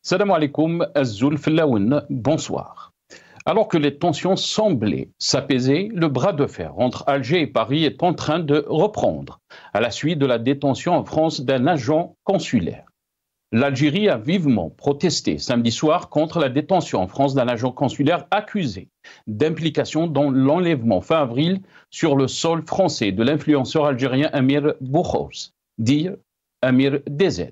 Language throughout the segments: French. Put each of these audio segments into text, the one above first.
Salam alaikum, Azul Flaoun, bonsoir. Alors que les tensions semblaient s'apaiser, le bras de fer entre Alger et Paris est en train de reprendre, à la suite de la détention en France d'un agent consulaire. L'Algérie a vivement protesté samedi soir contre la détention en France d'un agent consulaire accusé d'implication dans l'enlèvement fin avril sur le sol français de l'influenceur algérien Amir Boukhous, dit Amir DZ.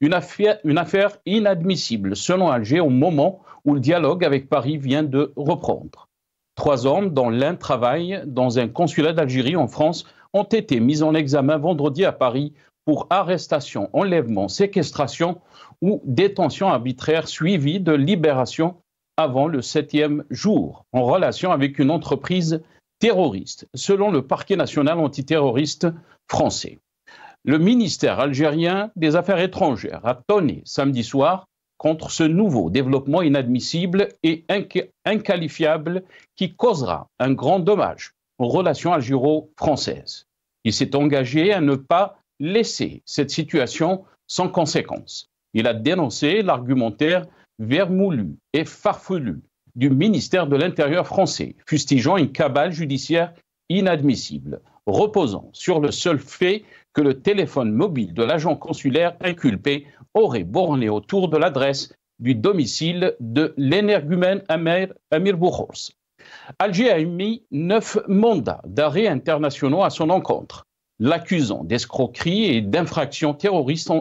Une affaire inadmissible selon Alger au moment où le dialogue avec Paris vient de reprendre. 3 hommes, dont l'un travaille dans un consulat d'Algérie en France, ont été mis en examen vendredi à Paris pour arrestation, enlèvement, séquestration ou détention arbitraire suivie de libération avant le 7e jour, en relation avec une entreprise terroriste, selon le parquet national antiterroriste français. Le ministère algérien des Affaires étrangères a tonné samedi soir contre ce nouveau développement inadmissible et inqualifiable qui causera un grand dommage aux relations algéro-françaises. Il s'est engagé à ne pas laisser cette situation sans conséquence. Il a dénoncé l'argumentaire vermoulu et farfelu du ministère de l'Intérieur français, fustigeant une cabale judiciaire inadmissible, reposant sur le seul fait que le téléphone mobile de l'agent consulaire inculpé aurait borné autour de l'adresse du domicile de l'énergumène Amir Boukhous. Alger a émis 9 mandats d'arrêt internationaux à son encontre, l'accusant d'escroquerie et d'infraction terroriste.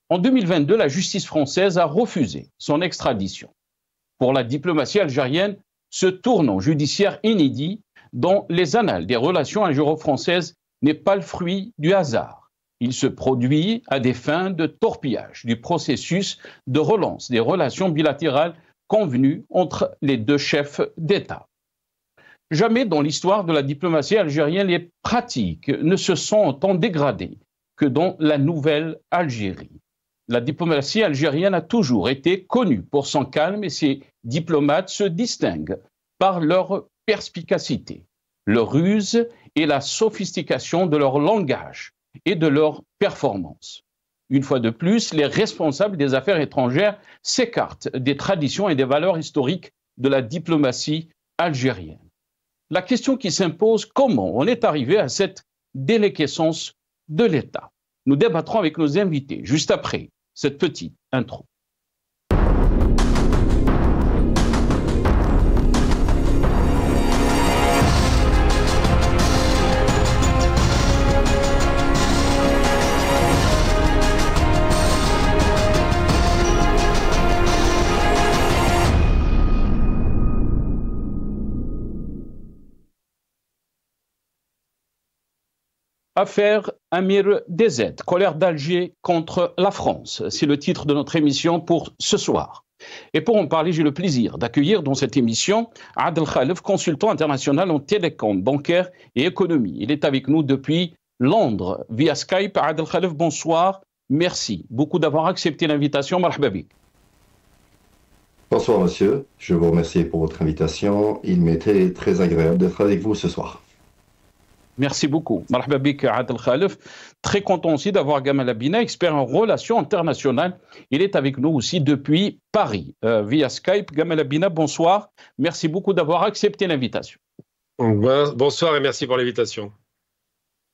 En 2022, la justice française a refusé son extradition. Pour la diplomatie algérienne, ce tournant judiciaire inédit dans les annales des relations algéro-françaises n'est pas le fruit du hasard. Il se produit à des fins de torpillage du processus de relance des relations bilatérales convenues entre les 2 chefs d'État. Jamais dans l'histoire de la diplomatie algérienne, les pratiques ne se sont autant dégradées que dans la nouvelle Algérie. La diplomatie algérienne a toujours été connue pour son calme et ses diplomates se distinguent par leur perspicacité, leur ruse et la sophistication de leur langage et de leur performance. Une fois de plus, les responsables des affaires étrangères s'écartent des traditions et des valeurs historiques de la diplomatie algérienne. La question qui s'impose, comment on est arrivé à cette déliquescence de l'État? Nous débattrons avec nos invités juste après cette petite intro. Affaire Amir DZ, colère d'Alger contre la France. C'est le titre de notre émission pour ce soir. Et pour en parler, j'ai le plaisir d'accueillir dans cette émission Adel Khalef, consultant international en télécom, bancaire et économie. Il est avec nous depuis Londres via Skype. Adel Khalef, bonsoir. Merci beaucoup d'avoir accepté l'invitation. Marhaba bik. Bonsoir monsieur, je vous remercie pour votre invitation. Il m'était très agréable d'être avec vous ce soir. Merci beaucoup. Marhaba bik Adel Khalef. Très content aussi d'avoir Gamal Abina, expert en relations internationales. Il est avec nous aussi depuis Paris, via Skype. Gamal Abina, bonsoir. Merci beaucoup d'avoir accepté l'invitation. Bonsoir et merci pour l'invitation.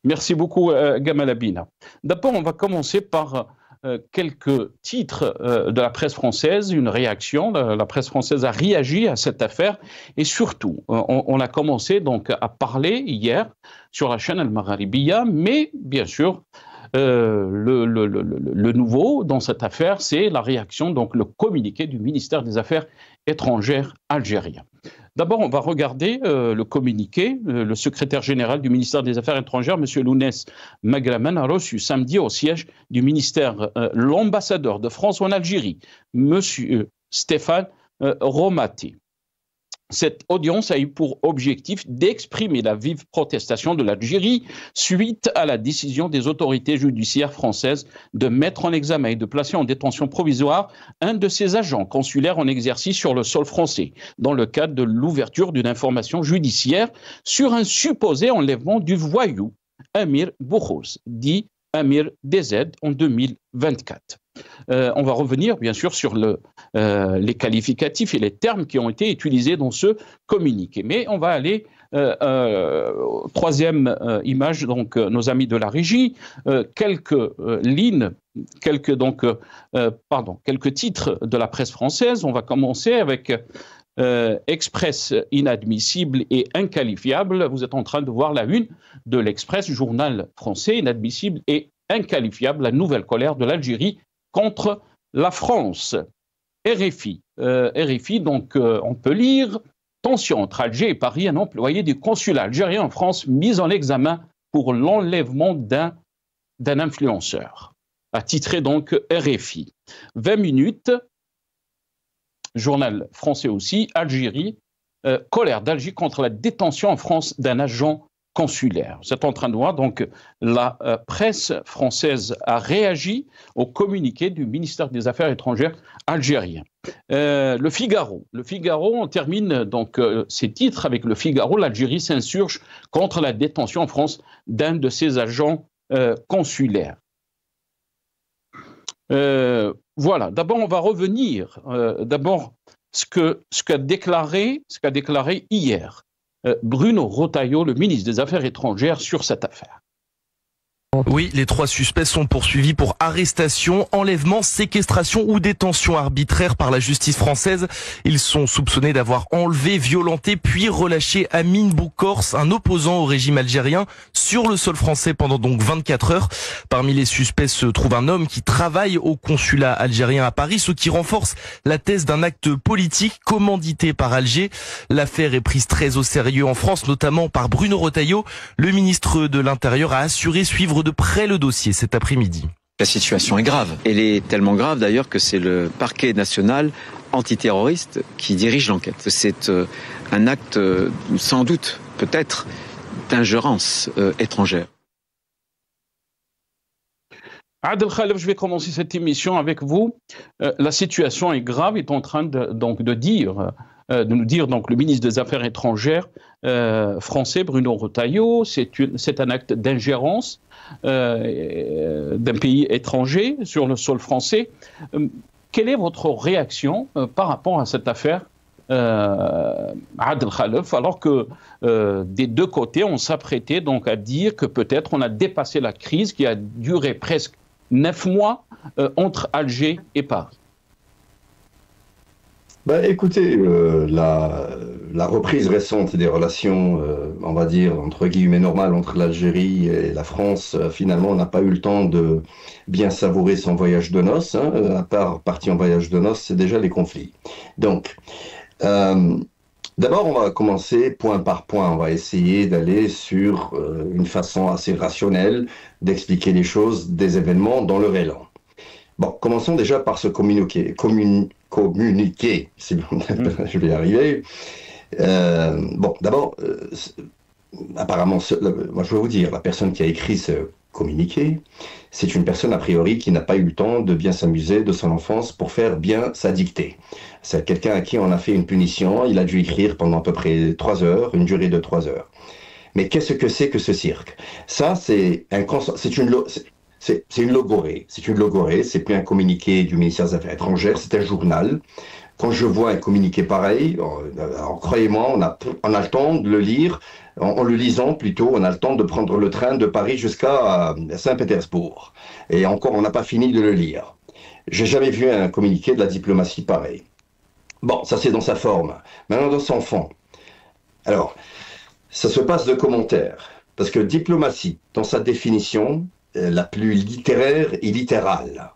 Merci beaucoup, Gamal Abina. D'abord, on va commencer par quelques titres de la presse française, une réaction. La presse française a réagi à cette affaire et surtout, on a commencé donc à parler hier sur la chaîne Al-Magharibiya, mais bien sûr, le nouveau dans cette affaire, c'est la réaction, donc le communiqué du ministère des Affaires étrangères algérien. D'abord, on va regarder le communiqué. Le secrétaire général du ministère des Affaires étrangères, M. Lounès Magraman, a reçu samedi au siège du ministère l'ambassadeur de France en Algérie, M. Stéphane Romati. Cette audience a eu pour objectif d'exprimer la vive protestation de l'Algérie suite à la décision des autorités judiciaires françaises de mettre en examen et de placer en détention provisoire un de ses agents consulaires en exercice sur le sol français, dans le cadre de l'ouverture d'une information judiciaire sur un supposé enlèvement du voyou Amir Boukhous, dit Amir DZ en 2024. On va revenir bien sûr sur les qualificatifs et les termes qui ont été utilisés dans ce communiqué. Mais on va aller troisième image, donc nos amis de la régie, quelques lignes, quelques titres de la presse française. On va commencer avec Express inadmissible et inqualifiable. Vous êtes en train de voir la une de l'Express, journal français, inadmissible et inqualifiable, la nouvelle colère de l'Algérie contre la France. RFI, donc on peut lire tension entre Alger et Paris, un employé du consulat algérien en France mis en examen pour l'enlèvement d'un influenceur. A titré donc RFI. 20 minutes, journal français aussi, Algérie, colère d'Alger contre la détention en France d'un agent consulaire. Vous êtes en train de voir, donc la presse française a réagi au communiqué du ministère des Affaires étrangères algérien. Le Figaro, on termine donc ses titres avec le Figaro. L'Algérie s'insurge contre la détention en France d'un de ses agents consulaires. Voilà, d'abord on va revenir, ce qu'a déclaré hier Bruno Retailleau, le ministre des Affaires étrangères, sur cette affaire. Oui, les 3 suspects sont poursuivis pour arrestation, enlèvement, séquestration ou détention arbitraire par la justice française. Ils sont soupçonnés d'avoir enlevé, violenté puis relâché Amin Boukors, un opposant au régime algérien, sur le sol français pendant donc 24 heures. Parmi les suspects se trouve un homme qui travaille au consulat algérien à Paris, ce qui renforce la thèse d'un acte politique commandité par Alger. L'affaire est prise très au sérieux en France, notamment par Bruno Retailleau. Le ministre de l'Intérieur a assuré suivre de près le dossier cet après-midi. La situation est grave. Elle est tellement grave d'ailleurs que c'est le parquet national antiterroriste qui dirige l'enquête. C'est un acte sans doute, peut-être, d'ingérence étrangère. Adel Khalef, je vais commencer cette émission avec vous. La situation est grave, est en train de nous dire donc le ministre des Affaires étrangères français Bruno Retailleau. C'est un acte d'ingérence d'un pays étranger sur le sol français. Quelle est votre réaction par rapport à cette affaire, Adel Khalef, alors que des deux côtés on s'apprêtait donc à dire que peut-être on a dépassé la crise qui a duré presque 9 mois entre Alger et Paris? Écoutez, la reprise récente des relations, on va dire, entre guillemets normales entre l'Algérie et la France, finalement, on n'a pas eu le temps de bien savourer son voyage de noces. À part partie en voyage de noces, c'est déjà les conflits. Donc, d'abord, on va commencer point par point. On va essayer d'aller sur une façon assez rationnelle d'expliquer les choses, des événements dans leur élan. Bon, commençons déjà par ce communiqué, je vais y arriver. Bon, d'abord, apparemment, moi je vais vous dire, la personne qui a écrit ce communiqué, c'est une personne a priori qui n'a pas eu le temps de bien s'amuser de son enfance pour faire bien sa dictée. C'est quelqu'un à qui on a fait une punition, il a dû écrire pendant à peu près 3 heures, une durée de 3 heures. Mais qu'est-ce que c'est que ce cirque? Ça, c'est une logorée. C'est une logorée, c'est plus un communiqué du ministère des Affaires étrangères, c'est un journal. Quand je vois un communiqué pareil, croyez-moi, on a le temps de le lire. En le lisant plutôt, on a le temps de prendre le train de Paris jusqu'à Saint-Pétersbourg. Et encore, on n'a pas fini de le lire. J'ai jamais vu un communiqué de la diplomatie pareil. Bon, ça c'est dans sa forme. Maintenant, dans son fond. Alors, ça se passe de commentaires. Parce que diplomatie, dans sa définition la plus littéraire et littérale.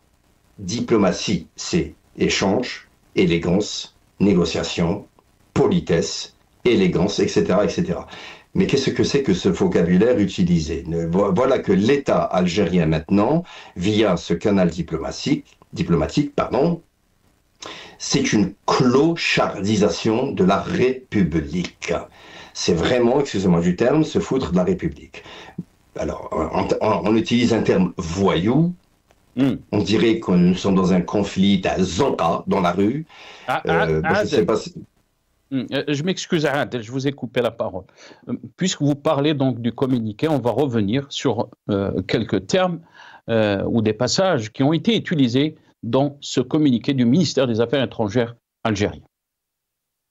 Diplomatie, c'est échange, élégance, négociation, politesse, élégance, etc., etc. Mais qu'est-ce que c'est que ce vocabulaire utilisé? Voilà que l'État algérien maintenant, via ce canal diplomatique, c'est une clochardisation de la République. C'est vraiment, excusez-moi du terme, se foutre de la République. Alors, on utilise un terme voyou. On dirait que nous sommes dans un conflit à Zonka, dans la rue. Je sais pas si... Je m'excuse, Adel, je vous ai coupé la parole. Puisque vous parlez donc du communiqué, on va revenir sur quelques termes ou des passages qui ont été utilisés dans ce communiqué du ministère des Affaires étrangères algérien.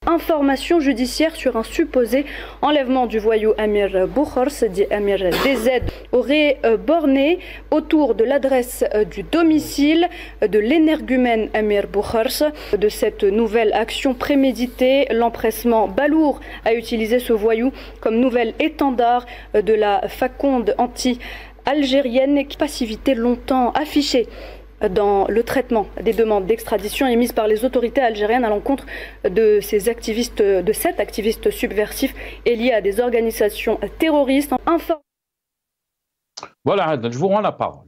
Information judiciaire sur un supposé enlèvement du voyou Amir Boukhors, dit Amir DZ, aurait borné autour de l'adresse du domicile de l'énergumène Amir Boukhors. De cette nouvelle action préméditée, l'empressement balourd a utilisé ce voyou comme nouvel étendard de la faconde anti-algérienne, passivité longtemps affichée dans le traitement des demandes d'extradition émises par les autorités algériennes à l'encontre de cet activiste subversif et lié à des organisations terroristes. Voilà, Adel, je vous rends la parole.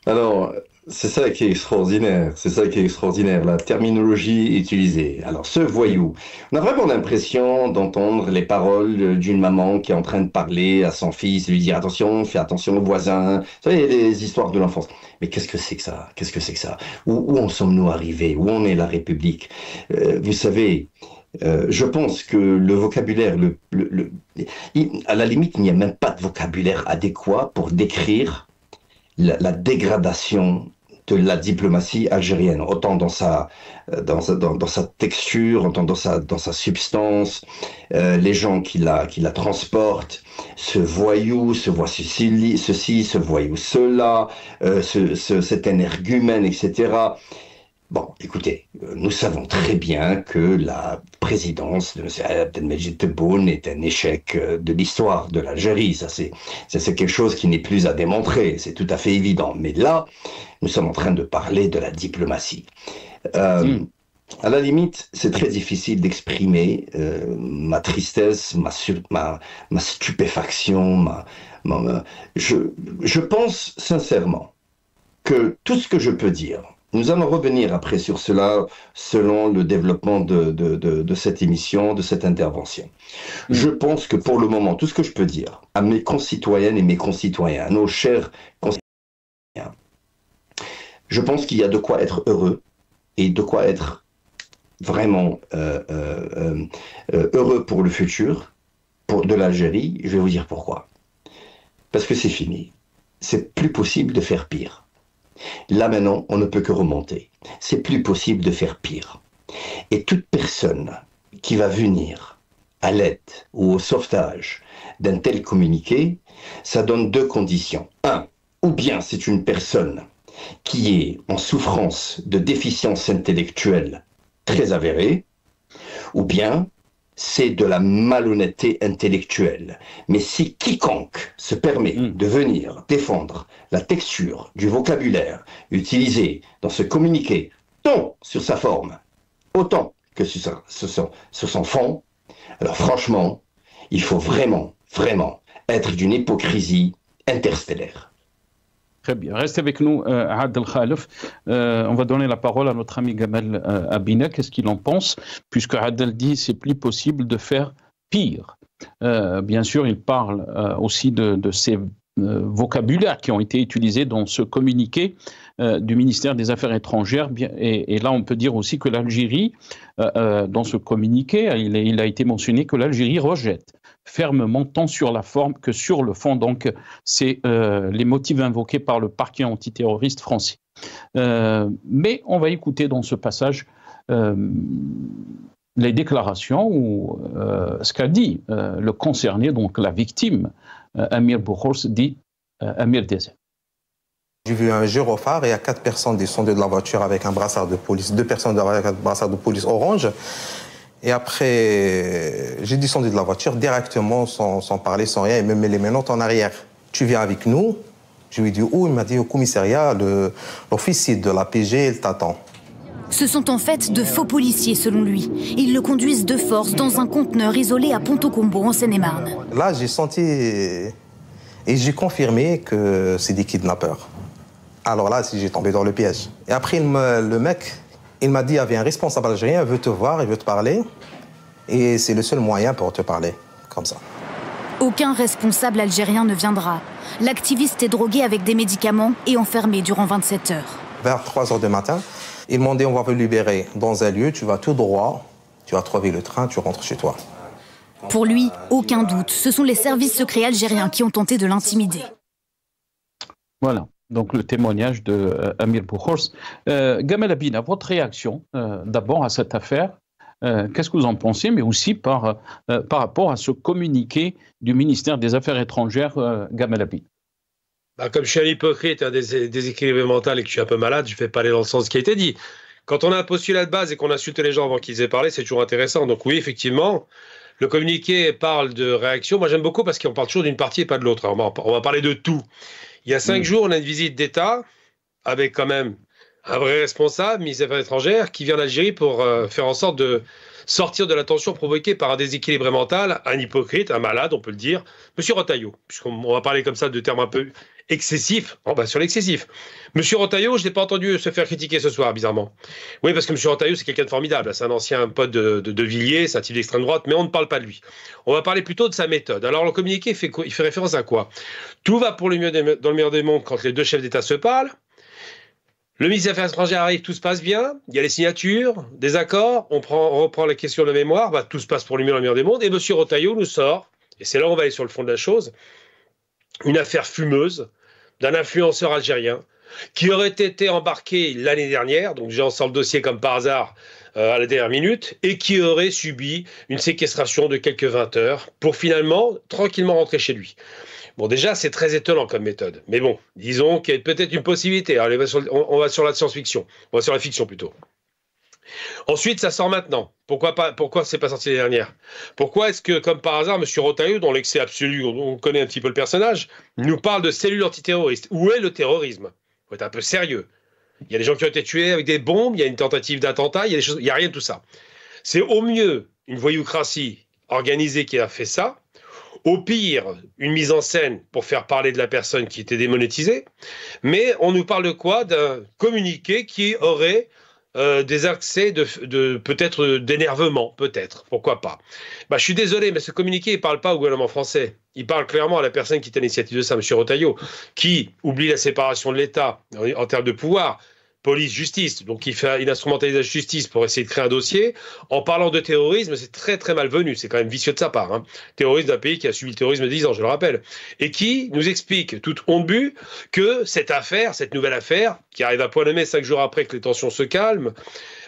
Alors, c'est ça qui est extraordinaire, la terminologie utilisée. Alors, ce voyou, on a vraiment l'impression d'entendre les paroles d'une maman qui est en train de parler à son fils, lui dire attention, fais attention aux voisins, vous savez, les histoires de l'enfance. Mais qu'est-ce que c'est que ça? Où en sommes-nous arrivés? Où en est la République? Vous savez, je pense que le vocabulaire, à la limite, il n'y a même pas de vocabulaire adéquat pour décrire la dégradation de la diplomatie algérienne, autant dans sa texture, autant dans sa substance, les gens qui la transportent, ce voyou, ce voyou cela, cet énergumène, etc. Bon, écoutez, nous savons très bien que la présidence de M. Abdelmejid Tebboune est un échec de l'histoire de l'Algérie. Ça, c'est quelque chose qui n'est plus à démontrer, c'est tout à fait évident. Mais là, nous sommes en train de parler de la diplomatie. À la limite, c'est très difficile d'exprimer ma tristesse, ma stupéfaction. Je pense sincèrement que tout ce que je peux dire, nous allons revenir après sur cela selon le développement de cette émission, de cette intervention. Je pense que pour le moment, tout ce que je peux dire à mes concitoyennes et mes concitoyens, à nos chers concitoyens, je pense qu'il y a de quoi être heureux et de quoi être vraiment heureux pour le futur, de l'Algérie. Je vais vous dire pourquoi. Parce que c'est fini. C'est plus possible de faire pire. Là maintenant, on ne peut que remonter. C'est plus possible de faire pire. Et toute personne qui va venir à l'aide ou au sauvetage d'un tel communiqué, ça donne deux conditions. Un, ou bien c'est une personne qui est en souffrance de déficience intellectuelle très avérée, ou bien c'est de la malhonnêteté intellectuelle. Mais si quiconque se permet de venir défendre la texture du vocabulaire utilisé dans ce communiqué, tant sur sa forme, autant que sur son fond, alors franchement, il faut vraiment, vraiment être d'une hypocrisie interstellaire. Très bien. Restez avec nous, Adel Khalef. On va donner la parole à notre ami Gamal Abina. Qu'est-ce qu'il en pense? Puisque Adel dit c'est plus possible de faire pire. Bien sûr, il parle aussi de ces vocabulaires qui ont été utilisés dans ce communiqué du ministère des Affaires étrangères. Et là, on peut dire aussi que l'Algérie, dans ce communiqué, il a été mentionné que l'Algérie rejette fermement tant sur la forme que sur le fond. Donc, c'est les motifs invoqués par le parquet antiterroriste français. Mais on va écouter dans ce passage les déclarations ou ce qu'a dit le concerné, donc la victime, Amir Boukhors, dit Amir DZ. J'ai vu un gyrophare et il y a 4 personnes descendues de la voiture avec un brassard de police, 2 personnes avec un brassard de police orange. Et après, j'ai descendu de la voiture directement, sans parler, sans rien, et me met les menottes en arrière. Tu viens avec nous? Je lui ai dit où? Il m'a dit au commissariat, l'officier de la PG, il t'attend. Ce sont en fait de faux policiers, selon lui. Ils le conduisent de force dans un conteneur isolé à Ponto-Combo, en Seine-et-Marne. Là, j'ai senti et j'ai confirmé que c'est des kidnappeurs. Alors là, j'ai tombé dans le piège. Et après, le mec, il m'a dit, il y avait un responsable algérien, il veut te voir, il veut te parler. Et c'est le seul moyen pour te parler, comme ça. Aucun responsable algérien ne viendra. L'activiste est drogué avec des médicaments et enfermé durant 27 heures. Vers 3 heures du matin, ils m'ont dit, on va vous libérer dans un lieu, tu vas tout droit, tu vas trouver le train, tu rentres chez toi. Pour lui, aucun doute, ce sont les services secrets algériens qui ont tenté de l'intimider. Voilà, donc le témoignage de Amir Boukhors. Gamal Abina, votre réaction d'abord à cette affaire, qu'est-ce que vous en pensez, mais aussi par rapport à ce communiqué du ministère des Affaires étrangères, Gamal Abina? Comme je suis un hypocrite, un déséquilibré mental et que je suis un peu malade, je ne vais pas aller dans le sens qui a été dit. Quand on a un postulat de base et qu'on insulte les gens avant qu'ils aient parlé, c'est toujours intéressant. Donc oui, effectivement, le communiqué parle de réaction. Moi, j'aime beaucoup parce qu'on parle toujours d'une partie et pas de l'autre. On va parler de tout. Il y a 5 jours, on a une visite d'État avec quand même un vrai responsable, ministre des Affaires étrangères, qui vient d'Algérie pour faire en sorte de sortir de la tension provoquée par un déséquilibré mental, un hypocrite, un malade, on peut le dire, Monsieur Retailleau, puisqu'on va parler comme ça de termes un peu excessifs. On va sur l'excessif. Monsieur Retailleau, je n'ai pas entendu se faire critiquer ce soir, bizarrement. Oui, parce que Monsieur Retailleau, c'est quelqu'un de formidable. C'est un ancien pote de Villiers, c'est un type d'extrême droite, mais on ne parle pas de lui. On va parler plutôt de sa méthode. Alors, le communiqué, il fait référence à quoi? Tout va pour le mieux dans le meilleur des mondes quand les deux chefs d'État se parlent. Le ministre des Affaires étrangères arrive, tout se passe bien, il y a les signatures, des accords, on reprend la question de mémoire, tout se passe pour le mieux dans le meilleur des mondes, et M. Retailleau nous sort, et c'est là où on va aller sur le fond de la chose, une affaire fumeuse d'un influenceur algérien qui aurait été embarqué l'année dernière, donc j'en sors le dossier comme par hasard à la dernière minute, et qui aurait subi une séquestration de quelques 20 heures pour finalement tranquillement rentrer chez lui. Bon, déjà, c'est très étonnant comme méthode. Mais bon, disons qu'il y a peut-être une possibilité. Alors, on va sur la science-fiction. On va sur la fiction, plutôt. Ensuite, ça sort maintenant. Pourquoi c'est pas sorti l'année dernière? Pourquoi est-ce que, comme par hasard, M. Retailleau, dont l'excès absolu, on connaît un petit peu le personnage, nous parle de cellules antiterroristes? Où est le terrorisme? Il faut être un peu sérieux. Il y a des gens qui ont été tués avec des bombes, il y a une tentative d'attentat, il n'y a rien de tout ça. C'est au mieux une voyoucratie organisée qui a fait ça. Au pire, une mise en scène pour faire parler de la personne qui était démonétisée. Mais on nous parle de quoi? D'un communiqué qui aurait des accès de peut-être d'énervement, peut-être, pourquoi pas. Je suis désolé, mais ce communiqué, il ne parle pas au gouvernement français. Il parle clairement à la personne qui est à l'initiative de ça, M. Retailleau, qui oublie la séparation de l'État en termes de pouvoir. Police, justice, donc il instrumentalise la justice pour essayer de créer un dossier. En parlant de terrorisme, c'est très très malvenu, c'est quand même vicieux de sa part. Terroriste d'un pays qui a subi le terrorisme 10 ans, je le rappelle. Et qui nous explique, toute honte but, que cette affaire, cette nouvelle affaire, qui arrive à point nommé 5 jours après que les tensions se calment,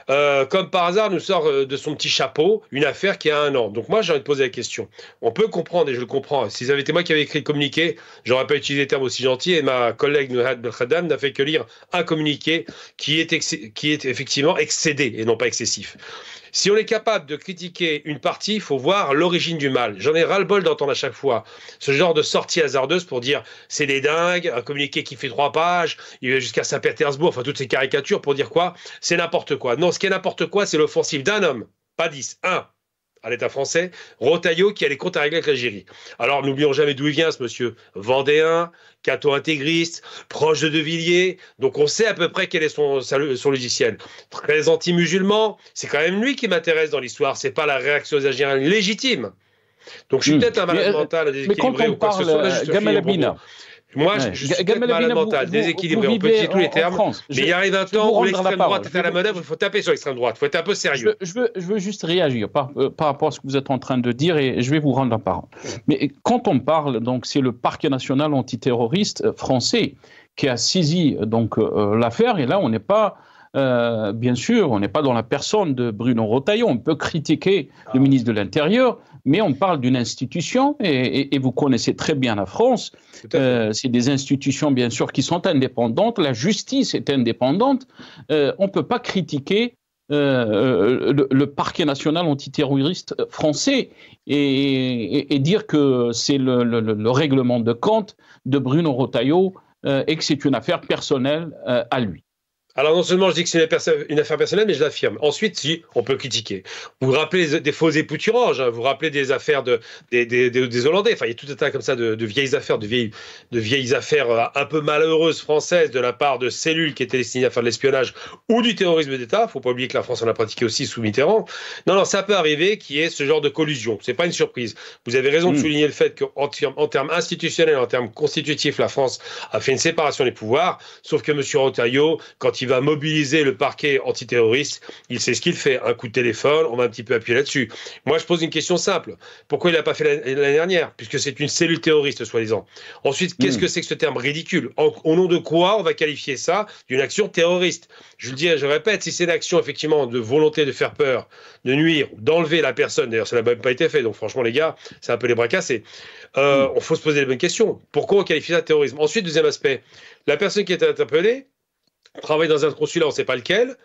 comme par hasard, nous sort de son petit chapeau une affaire qui a 1 an. Donc moi, j'ai envie de poser la question. On peut comprendre, et je le comprends, si ça avait été moi qui avais écrit le communiqué, j'aurais pas utilisé des termes aussi gentils, et ma collègue Nouhad Belkhadam n'a fait que lire un communiqué qui est effectivement excédé, et non pas excessif. Si on est capable de critiquer une partie, il faut voir l'origine du mal. J'en ai ras-le-bol d'entendre à chaque fois ce genre de sortie hasardeuse pour dire c'est des dingues, un communiqué qui fait 3 pages, il va jusqu'à Saint-Pétersbourg, enfin toutes ces caricatures pour dire quoi? C'est n'importe quoi. Non, ce qui est n'importe quoi, c'est l'offensive d'un homme, pas 10, 1. À l'État français, Retailleau qui a les comptes à régler avec l'Algérie. Alors n'oublions jamais d'où il vient ce monsieur, vendéen, catho-intégriste, proche de Villiers, donc on sait à peu près quel est son logiciel. Très anti-musulman, c'est quand même lui qui m'intéresse dans l'histoire, c'est pas la réaction des Algériens légitime. Donc je suis peut-être un malade mental, déséquilibré ou quoi que ce soit. Gamal Abina. Moi, je suis peut-être malade mental, déséquilibré, on peut utiliser tous les termes, mais il arrive un temps où l'extrême droite est à la manœuvre, il faut taper sur l'extrême droite, il faut être un peu sérieux. Je veux juste réagir par rapport à ce que vous êtes en train de dire et je vais vous rendre la parole. Mais quand on parle, donc c'est le parquet national antiterroriste français qui a saisi donc l'affaire et là on n'est pas... bien sûr, on n'est pas dans la personne de Bruno Retailleau, on peut critiquer le ministre de l'Intérieur, mais on parle d'une institution, et vous connaissez très bien la France, c'est des institutions bien sûr qui sont indépendantes, la justice est indépendante, on ne peut pas critiquer le parquet national antiterroriste français et dire que c'est le règlement de compte de Bruno Retailleau et que c'est une affaire personnelle à lui. Alors non seulement je dis que c'est une affaire personnelle, mais je l'affirme. Ensuite, si, on peut critiquer. Vous vous rappelez des faux épouturanges, vous vous rappelez des affaires des Hollandais. Enfin, il y a tout un tas comme ça de vieilles affaires, de vieilles affaires un peu malheureuses françaises de la part de cellules qui étaient destinées à faire de l'espionnage ou du terrorisme d'État. Il ne faut pas oublier que la France en a pratiqué aussi sous Mitterrand. Non, ça peut arriver qu'il y ait ce genre de collusion. C'est pas une surprise. Vous avez raison de souligner le fait qu'en termes institutionnels, en termes constitutifs, la France a fait une séparation des pouvoirs. Sauf que M. Retailleau, quand il va mobiliser le parquet antiterroriste. Il sait ce qu'il fait. Un coup de téléphone, on va un petit peu appuyer là-dessus. Moi, je pose une question simple. Pourquoi il n'a pas fait l'année dernière? Puisque c'est une cellule terroriste, soi-disant. Ensuite, qu'est-ce que c'est que ce terme ridicule? Au nom de quoi on va qualifier ça d'une action terroriste? Je le dis, je le répète, si c'est une action, effectivement, de volonté de faire peur, de nuire, d'enlever la personne, d'ailleurs, ça n'a même pas été fait, donc franchement, les gars, c'est un peu les bras cassés. On faut se poser les bonnes questions. Pourquoi on qualifie ça de terrorisme? Ensuite, deuxième aspect, la personne qui était interpellée travaille dans un consulat, on ne sait pas lequel,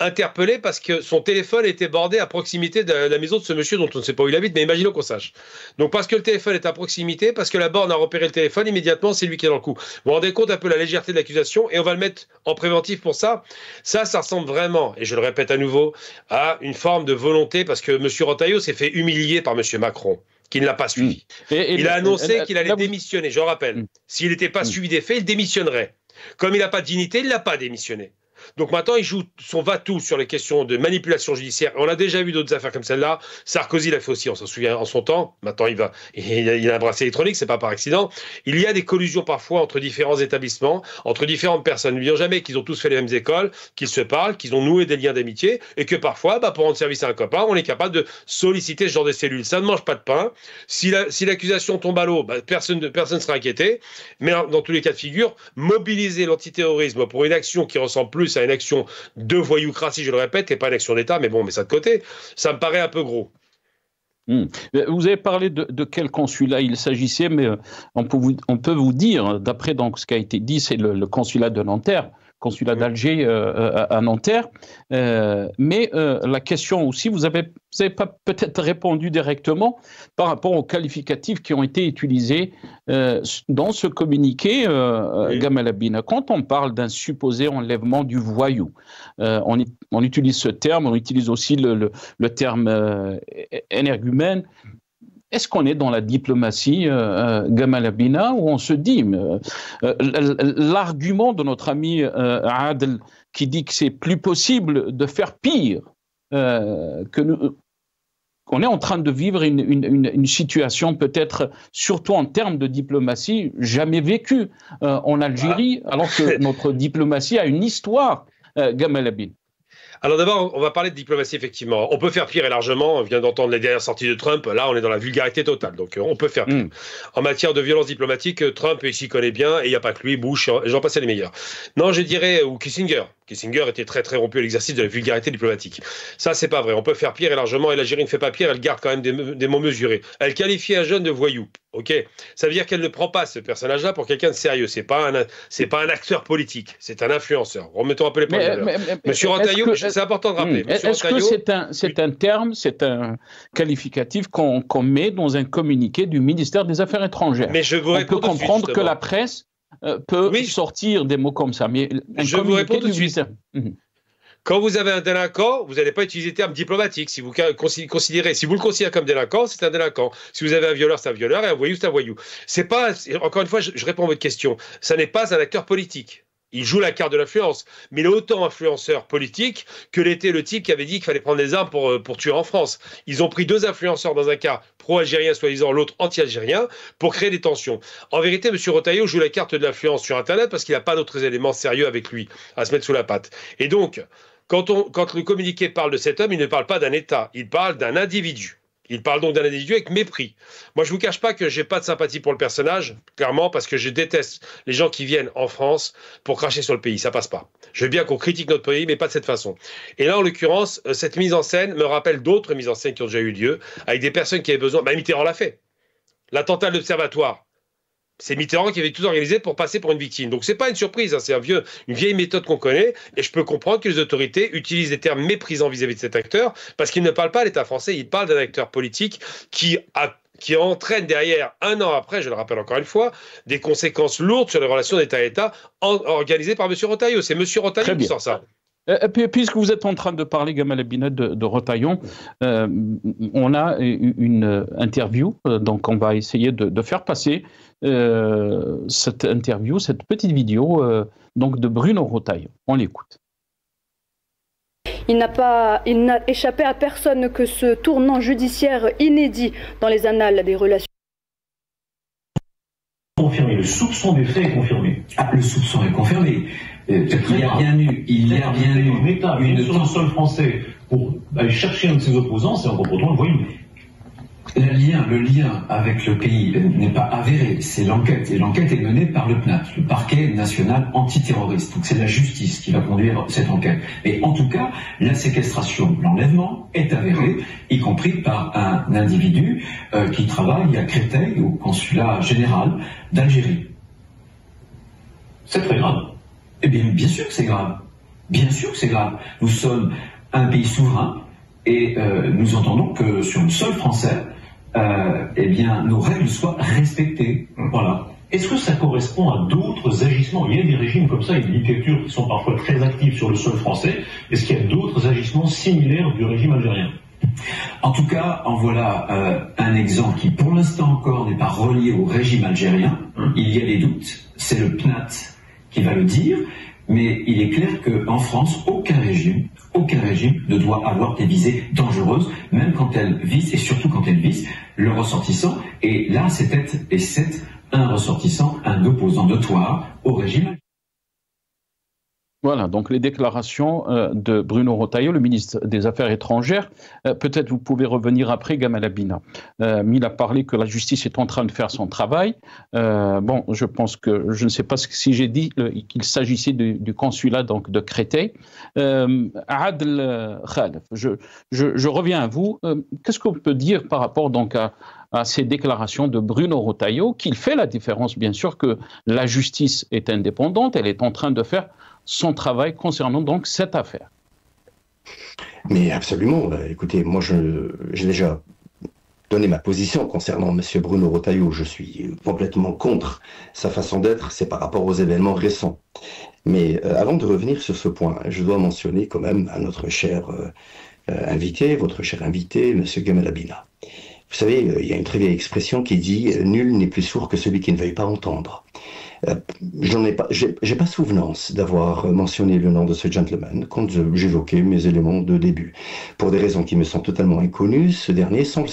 interpellé parce que son téléphone était bordé à proximité de la maison de ce monsieur dont on ne sait pas où il habite, mais imaginons qu'on sache. Donc parce que le téléphone est à proximité, parce que la borne a repéré le téléphone, immédiatement c'est lui qui est dans le coup. Vous vous rendez compte un peu la légèreté de l'accusation, et on va le mettre en préventif pour ça. Ça ressemble vraiment, et je le répète à nouveau, à une forme de volonté, parce que M. Retailleau s'est fait humilier par M. Macron, qui ne l'a pas suivi. Il a annoncé qu'il allait démissionner, je rappelle. S'il n'était pas suivi des faits, il démissionnerait. Comme il n'a pas de dignité, il ne l'a pas démissionné. Donc maintenant, il joue son va-tout sur les questions de manipulation judiciaire. On a déjà vu d'autres affaires comme celle-là. Sarkozy l'a fait aussi, on s'en souvient, en son temps. Maintenant, il a un bracelet électronique, c'est pas par accident. Il y a des collusions parfois entre différents établissements, entre différentes personnes. N'oublions jamais qu'ils ont tous fait les mêmes écoles, qu'ils se parlent, qu'ils ont noué des liens d'amitié, et que parfois, pour rendre service à un copain, on est capable de solliciter ce genre de cellules. Ça ne mange pas de pain. Si l'accusation tombe à l'eau, personne ne sera inquiété. Mais dans tous les cas de figure, mobiliser l'antiterrorisme pour une action qui ressemble plus à une action de voyoucratie, je le répète, et pas une action d'État, mais bon, on met ça de côté, ça me paraît un peu gros. Vous avez parlé de quel consulat il s'agissait, mais on peut vous dire, d'après donc ce qui a été dit, c'est le consulat de Nanterre, consulat d'Alger à Nanterre. Mais la question aussi, vous avez pas peut-être répondu directement par rapport aux qualificatifs qui ont été utilisés dans ce communiqué, Gamal Abina. Quand on parle d'un supposé enlèvement du voyou, on utilise ce terme, on utilise aussi le terme énergumène. Est-ce qu'on est dans la diplomatie, Gamal Abina, où on se dit, l'argument de notre ami Adel qui dit que c'est plus possible de faire pire, qu'on est en train de vivre une situation peut-être, surtout en termes de diplomatie, jamais vécue en Algérie, alors que notre diplomatie a une histoire, Gamal Abina. Alors d'abord, on va parler de diplomatie, effectivement. On peut faire pire et largement. On vient d'entendre les dernières sorties de Trump. Là, on est dans la vulgarité totale. Donc, on peut faire pire. En matière de violence diplomatique, Trump, il s'y connaît bien. Et il n'y a pas que lui, Bush, j'en passe les meilleurs. Non, je dirais, ou Kissinger. Kissinger était très très rompu à l'exercice de la vulgarité diplomatique. Ça, c'est pas vrai. On peut faire pire et largement. Et l'Algérie ne fait pas pire. Elle garde quand même des mots mesurés. Elle qualifie un jeune de voyou. Ok. Ça veut dire qu'elle ne prend pas ce personnage-là pour quelqu'un de sérieux. C'est pas un acteur politique. C'est un influenceur. Remettons un peu les points de l'heure. Monsieur Retailleau, c'est important de rappeler. Est-ce que c'est un terme, c'est un qualificatif qu'on met dans un communiqué du ministère des Affaires étrangères? Mais je vous réponds on peut comprendre que la presse peut sortir des mots comme ça, mais je vous réponds tout de suite. Quand vous avez un délinquant, vous n'allez pas utiliser le terme diplomatique. Si vous le considérez comme délinquant, c'est un délinquant. Si vous avez un violeur, c'est un violeur, et un voyou, c'est un voyou. C'est pas, encore une fois, je réponds à votre question. Ça n'est pas un acteur politique. Il joue la carte de l'influence, mais il est autant influenceur politique que l'était le type qui avait dit qu'il fallait prendre des armes pour tuer en France. Ils ont pris 2 influenceurs dans un cas pro-algérien, soi-disant, l'autre anti-algérien, pour créer des tensions. En vérité, M. Retailleau joue la carte de l'influence sur Internet parce qu'il n'a pas d'autres éléments sérieux avec lui à se mettre sous la patte. Et donc, quand le communiqué parle de cet homme, il ne parle pas d'un État, il parle d'un individu. Il parle donc d'un individu avec mépris. Moi, je ne vous cache pas que je n'ai pas de sympathie pour le personnage, clairement, parce que je déteste les gens qui viennent en France pour cracher sur le pays. Ça passe pas. Je veux bien qu'on critique notre pays, mais pas de cette façon. Et là, en l'occurrence, cette mise en scène me rappelle d'autres mises en scène qui ont déjà eu lieu, avec des personnes qui avaient besoin... Mitterrand l'a fait. L'attentat de l'Observatoire. C'est Mitterrand qui avait tout organisé pour passer pour une victime. Donc, c'est pas une surprise, hein, c'est une vieille méthode qu'on connaît. Et je peux comprendre que les autorités utilisent des termes méprisants vis-à-vis de cet acteur, parce qu'il ne parle pas à l'État français, il parle d'un acteur politique qui entraîne derrière, un an après, je le rappelle encore une fois, des conséquences lourdes sur les relations d'État à État organisées par M. Retailleau. C'est M. Retailleau qui sort ça. Puisque vous êtes en train de parler, Gamal Abina, de Retailleau, on a une interview, donc on va essayer de faire passer cette interview, cette petite vidéo donc de Bruno Retailleau. On l'écoute. Il n'a échappé à personne que ce tournant judiciaire inédit dans les annales des relations. Confirmer le soupçon des faits est confirmé. Ah, le soupçon est confirmé. Il y a bien eu un État sur le sol français pour aller chercher un de ses opposants, c'est encore autant le voyou. Le lien avec le pays n'est pas avéré, c'est l'enquête. Et l'enquête est menée par le PNAT, le Parquet National Antiterroriste. Donc c'est la justice qui va conduire cette enquête. Et en tout cas, la séquestration, l'enlèvement est avéré, y compris par un individu qui travaille à Créteil, au consulat général d'Algérie. C'est très grave. Eh bien, bien sûr que c'est grave. Bien sûr que c'est grave. Nous sommes un pays souverain et nous entendons que sur le sol français, eh bien, nos règles soient respectées. Voilà. Est-ce que ça correspond à d'autres agissements? Il y a des régimes comme ça, et des dictatures qui sont parfois très actives sur le sol français. Est-ce qu'il y a d'autres agissements similaires du régime algérien? En tout cas, en voilà un exemple qui, pour l'instant encore, n'est pas relié au régime algérien. Il y a des doutes. C'est le PNAT qui va le dire. Mais il est clair qu'en France, aucun régime ne doit avoir des visées dangereuses, même quand elles visent, et surtout quand elles visent, le ressortissant. Et là, c'est un ressortissant, un opposant notoire au régime. Voilà, donc les déclarations de Bruno Retailleau, le ministre des Affaires étrangères. Peut-être vous pouvez revenir après, Gamal Abina. Il a parlé que la justice est en train de faire son travail. Bon, je pense que, je ne sais pas si j'ai dit qu'il s'agissait du consulat donc, de Créteil. Adel Khalef, je reviens à vous. Qu'est-ce qu'on peut dire par rapport donc à ces déclarations de Bruno Retailleau, qu'il fait la différence, bien sûr, que la justice est indépendante, elle est en train de faire son travail concernant donc cette affaire. Mais absolument. Écoutez, moi j'ai déjà donné ma position concernant M. Bruno Retailleau. Je suis complètement contre sa façon d'être, c'est par rapport aux événements récents. Mais avant de revenir sur ce point, je dois mentionner quand même à notre cher invité, votre cher invité, M. Gamal Abina. Vous savez, il y a une très vieille expression qui dit « Nul n'est plus sourd que celui qui ne veuille pas entendre ». J'ai pas souvenance d'avoir mentionné le nom de ce gentleman quand j'évoquais mes éléments de début. Pour des raisons qui me sont totalement inconnues, ce dernier semble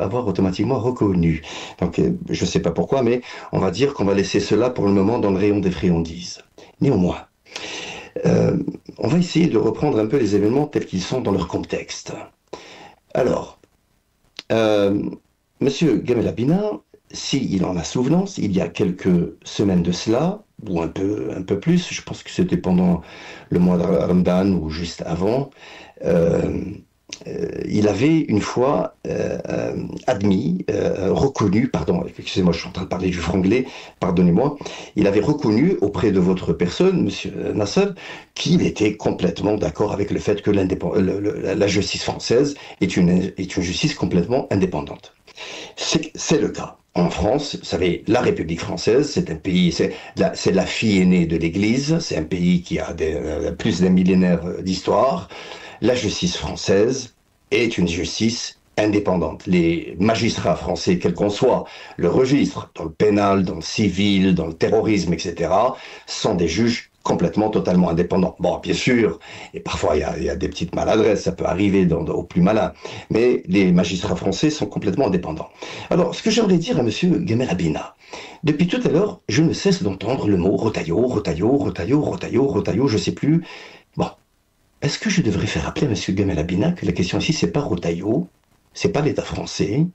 avoir automatiquement reconnu. Donc, je sais pas pourquoi, mais on va dire qu'on va laisser cela pour le moment dans le rayon des friandises. Néanmoins, on va essayer de reprendre un peu les événements tels qu'ils sont dans leur contexte. Alors, Monsieur Gamal Abina, s'il en a souvenance, il y a quelques semaines de cela, ou un peu plus, je pense que c'était pendant le mois de Ramadan ou juste avant, il avait une fois reconnu, pardon, excusez-moi, je suis en train de parler du franglais, pardonnez-moi, il avait reconnu auprès de votre personne, Monsieur Nasser, qu'il était complètement d'accord avec le fait que la justice française est une justice complètement indépendante. C'est le cas. En France, vous savez, la République française, c'est un pays, c'est la fille aînée de l'Église, c'est un pays qui a plus d'un millénaire d'histoire. La justice française est une justice indépendante. Les magistrats français, quel qu'on soit le registre, dans le pénal, dans le civil, dans le terrorisme, etc., sont des juges complètement, totalement indépendants. Bon, bien sûr, et parfois il y a des petites maladresses, ça peut arriver au plus malin, mais les magistrats français sont complètement indépendants. Alors, ce que j'aimerais dire à Monsieur Gamal Abina, depuis tout à l'heure, je ne cesse d'entendre le mot Retailleau, je sais plus. Bon, est-ce que je devrais faire rappeler à Monsieur Gamal Abina que la question ici, c'est pas Retailleau, c'est pas l'État français,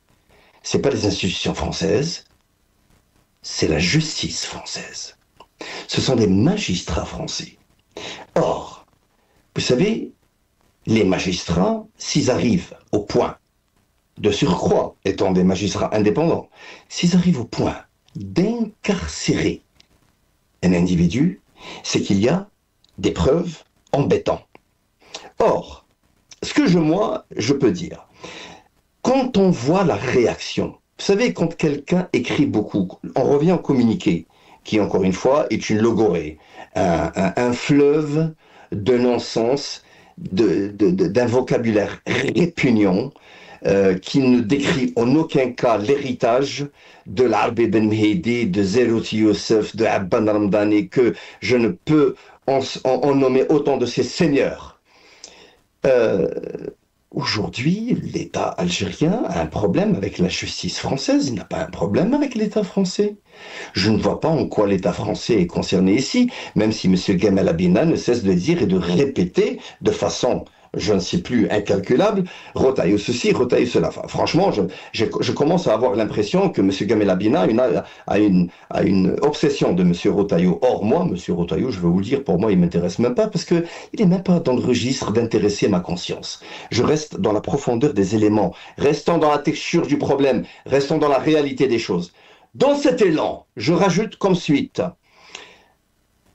c'est pas les institutions françaises, c'est la justice française. Ce sont des magistrats français. Or, vous savez, les magistrats, s'ils arrivent au point, de surcroît, étant des magistrats indépendants, s'ils arrivent au point d'incarcérer un individu, c'est qu'il y a des preuves embêtantes. Or, ce que je peux dire, quand on voit la réaction, vous savez, quand quelqu'un écrit beaucoup, on revient au communiqué, qui, encore une fois, est une logorée, un fleuve de non-sens, d'un vocabulaire répugnant, qui ne décrit en aucun cas l'héritage de l'Arbi Ben Mehdi, de Zerouti Youssef, de Abban Ramdani, que je ne peux en nommer autant de ces seigneurs. aujourd'hui, l'État algérien a un problème avec la justice française, il n'a pas un problème avec l'État français. Je ne vois pas en quoi l'État français est concerné ici, même si M. Gamal Abina ne cesse de dire et de répéter de façon, je ne sais plus, incalculable, Rotaillot ceci, Rotaillot cela. Enfin, franchement, je commence à avoir l'impression que M. Gamal Abina a une obsession de M. Rotaillot. Or, moi, M. Rotaillot, je vais vous le dire, pour moi, il ne m'intéresse même pas, parce qu'il n'est même pas dans le registre d'intéresser ma conscience. Je reste dans la profondeur des éléments, restons dans la texture du problème, restons dans la réalité des choses. Dans cet élan, je rajoute comme suite,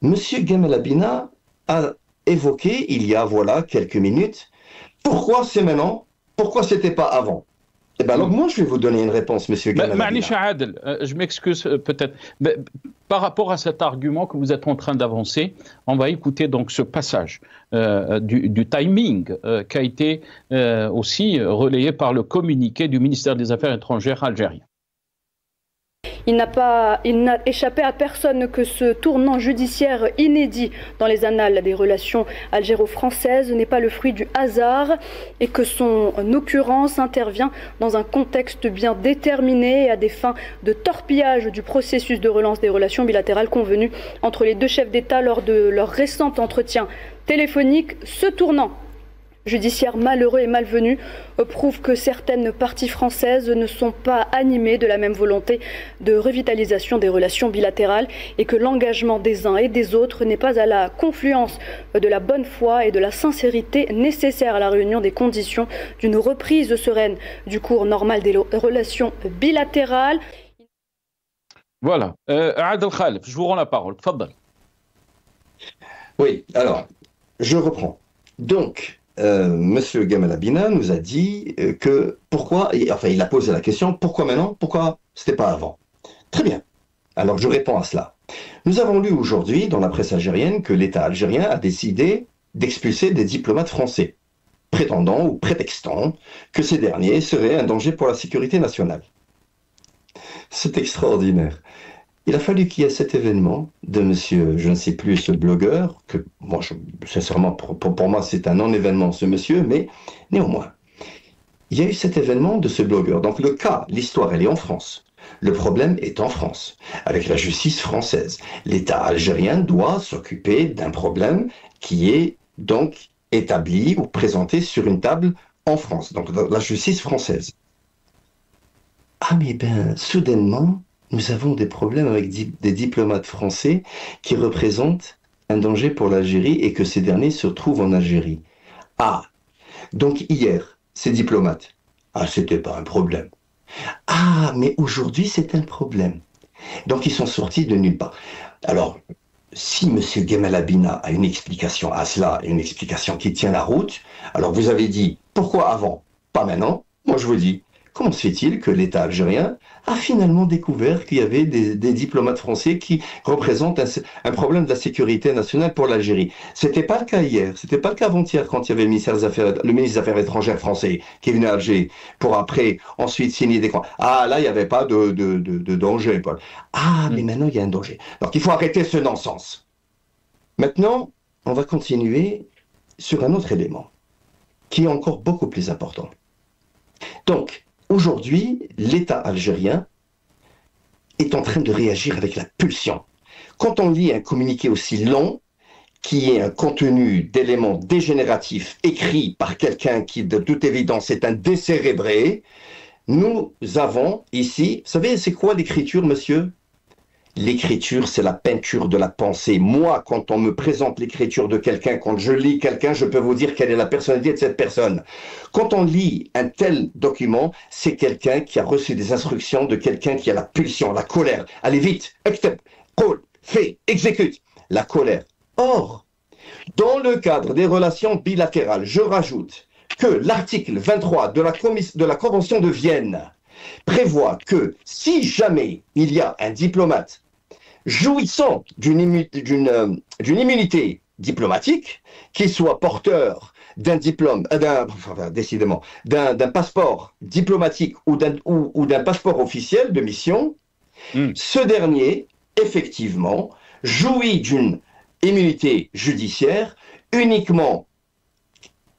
M. Gamal Abina a évoqué, il y a voilà quelques minutes, pourquoi c'est maintenant, pourquoi c'était pas avant. Eh bien alors moi je vais vous donner une réponse, M. Gamal Abina. Je m'excuse peut-être, par rapport à cet argument que vous êtes en train d'avancer, on va écouter donc ce passage du timing qui a été aussi relayé par le communiqué du ministère des Affaires étrangères algérien. Il n'a échappé à personne que ce tournant judiciaire inédit dans les annales des relations algéro-françaises n'est pas le fruit du hasard et que son occurrence intervient dans un contexte bien déterminé et à des fins de torpillage du processus de relance des relations bilatérales convenues entre les deux chefs d'État lors de leur récent entretien téléphonique. Ce tournant judiciaire malheureux et malvenu prouve que certaines parties françaises ne sont pas animées de la même volonté de revitalisation des relations bilatérales et que l'engagement des uns et des autres n'est pas à la confluence de la bonne foi et de la sincérité nécessaire à la réunion des conditions d'une reprise sereine du cours normal des relations bilatérales. Voilà. Adel Khalef, je vous rends la parole. Tfadal. Oui, alors, je reprends. Donc, Monsieur Gamal Abina nous a dit que pourquoi, enfin il a posé la question, pourquoi maintenant, pourquoi c'était pas avant. Très bien, alors je réponds à cela. Nous avons lu aujourd'hui dans la presse algérienne que l'État algérien a décidé d'expulser des diplomates français, prétendant ou prétextant que ces derniers seraient un danger pour la sécurité nationale. C'est extraordinaire. Il a fallu qu'il y ait cet événement de monsieur, je ne sais plus, ce blogueur, que, bon, sincèrement, pour moi, c'est un non-événement, ce monsieur, mais néanmoins, il y a eu cet événement de ce blogueur. Donc le cas, l'histoire, elle est en France. Le problème est en France, avec la justice française. L'État algérien doit s'occuper d'un problème qui est donc établi ou présenté sur une table en France, donc la justice française. Ah mais ben, soudainement, nous avons des problèmes avec des diplomates français qui représentent un danger pour l'Algérie et que ces derniers se trouvent en Algérie. Ah, donc hier, ces diplomates, ah, c'était pas un problème. Ah, mais aujourd'hui, c'est un problème. Donc ils sont sortis de nulle part. Alors, si M. Gamal Abina a une explication à cela, une explication qui tient la route, alors vous avez dit, pourquoi avant, pas maintenant? Moi je vous dis, comment se fait-il que l'État algérien a finalement découvert qu'il y avait des diplomates français qui représentent un problème de la sécurité nationale pour l'Algérie? C'était pas le cas hier, c'était pas le cas avant-hier quand il y avait le ministre des Affaires étrangères français qui venait à Alger pour après, ensuite signer des contrats. Ah, là, il n'y avait pas de danger, Paul. Ah, mais maintenant, il y a un danger. Donc, il faut arrêter ce non-sens. Maintenant, on va continuer sur un autre élément qui est encore beaucoup plus important. Donc, aujourd'hui, l'État algérien est en train de réagir avec la pulsion. Quand on lit un communiqué aussi long, qui est un contenu d'éléments dégénératifs écrits par quelqu'un qui, de toute évidence, est un décérébré, nous avons ici, vous savez, c'est quoi l'écriture, monsieur? L'écriture, c'est la peinture de la pensée. Moi, quand on me présente l'écriture de quelqu'un, quand je lis quelqu'un, je peux vous dire quelle est la personnalité de cette personne. Quand on lit un tel document, c'est quelqu'un qui a reçu des instructions de quelqu'un qui a la pulsion, la colère. Allez vite, accepte, call, fais, exécute. La colère. Or, dans le cadre des relations bilatérales, je rajoute que l'article 23 de la Convention de Vienne prévoit que si jamais il y a un diplomate jouissant d'une immunité diplomatique, qu'il soit porteur d'un diplôme, décidément, d'un passeport diplomatique ou d'un passeport officiel de mission, ce dernier, effectivement, jouit d'une immunité judiciaire uniquement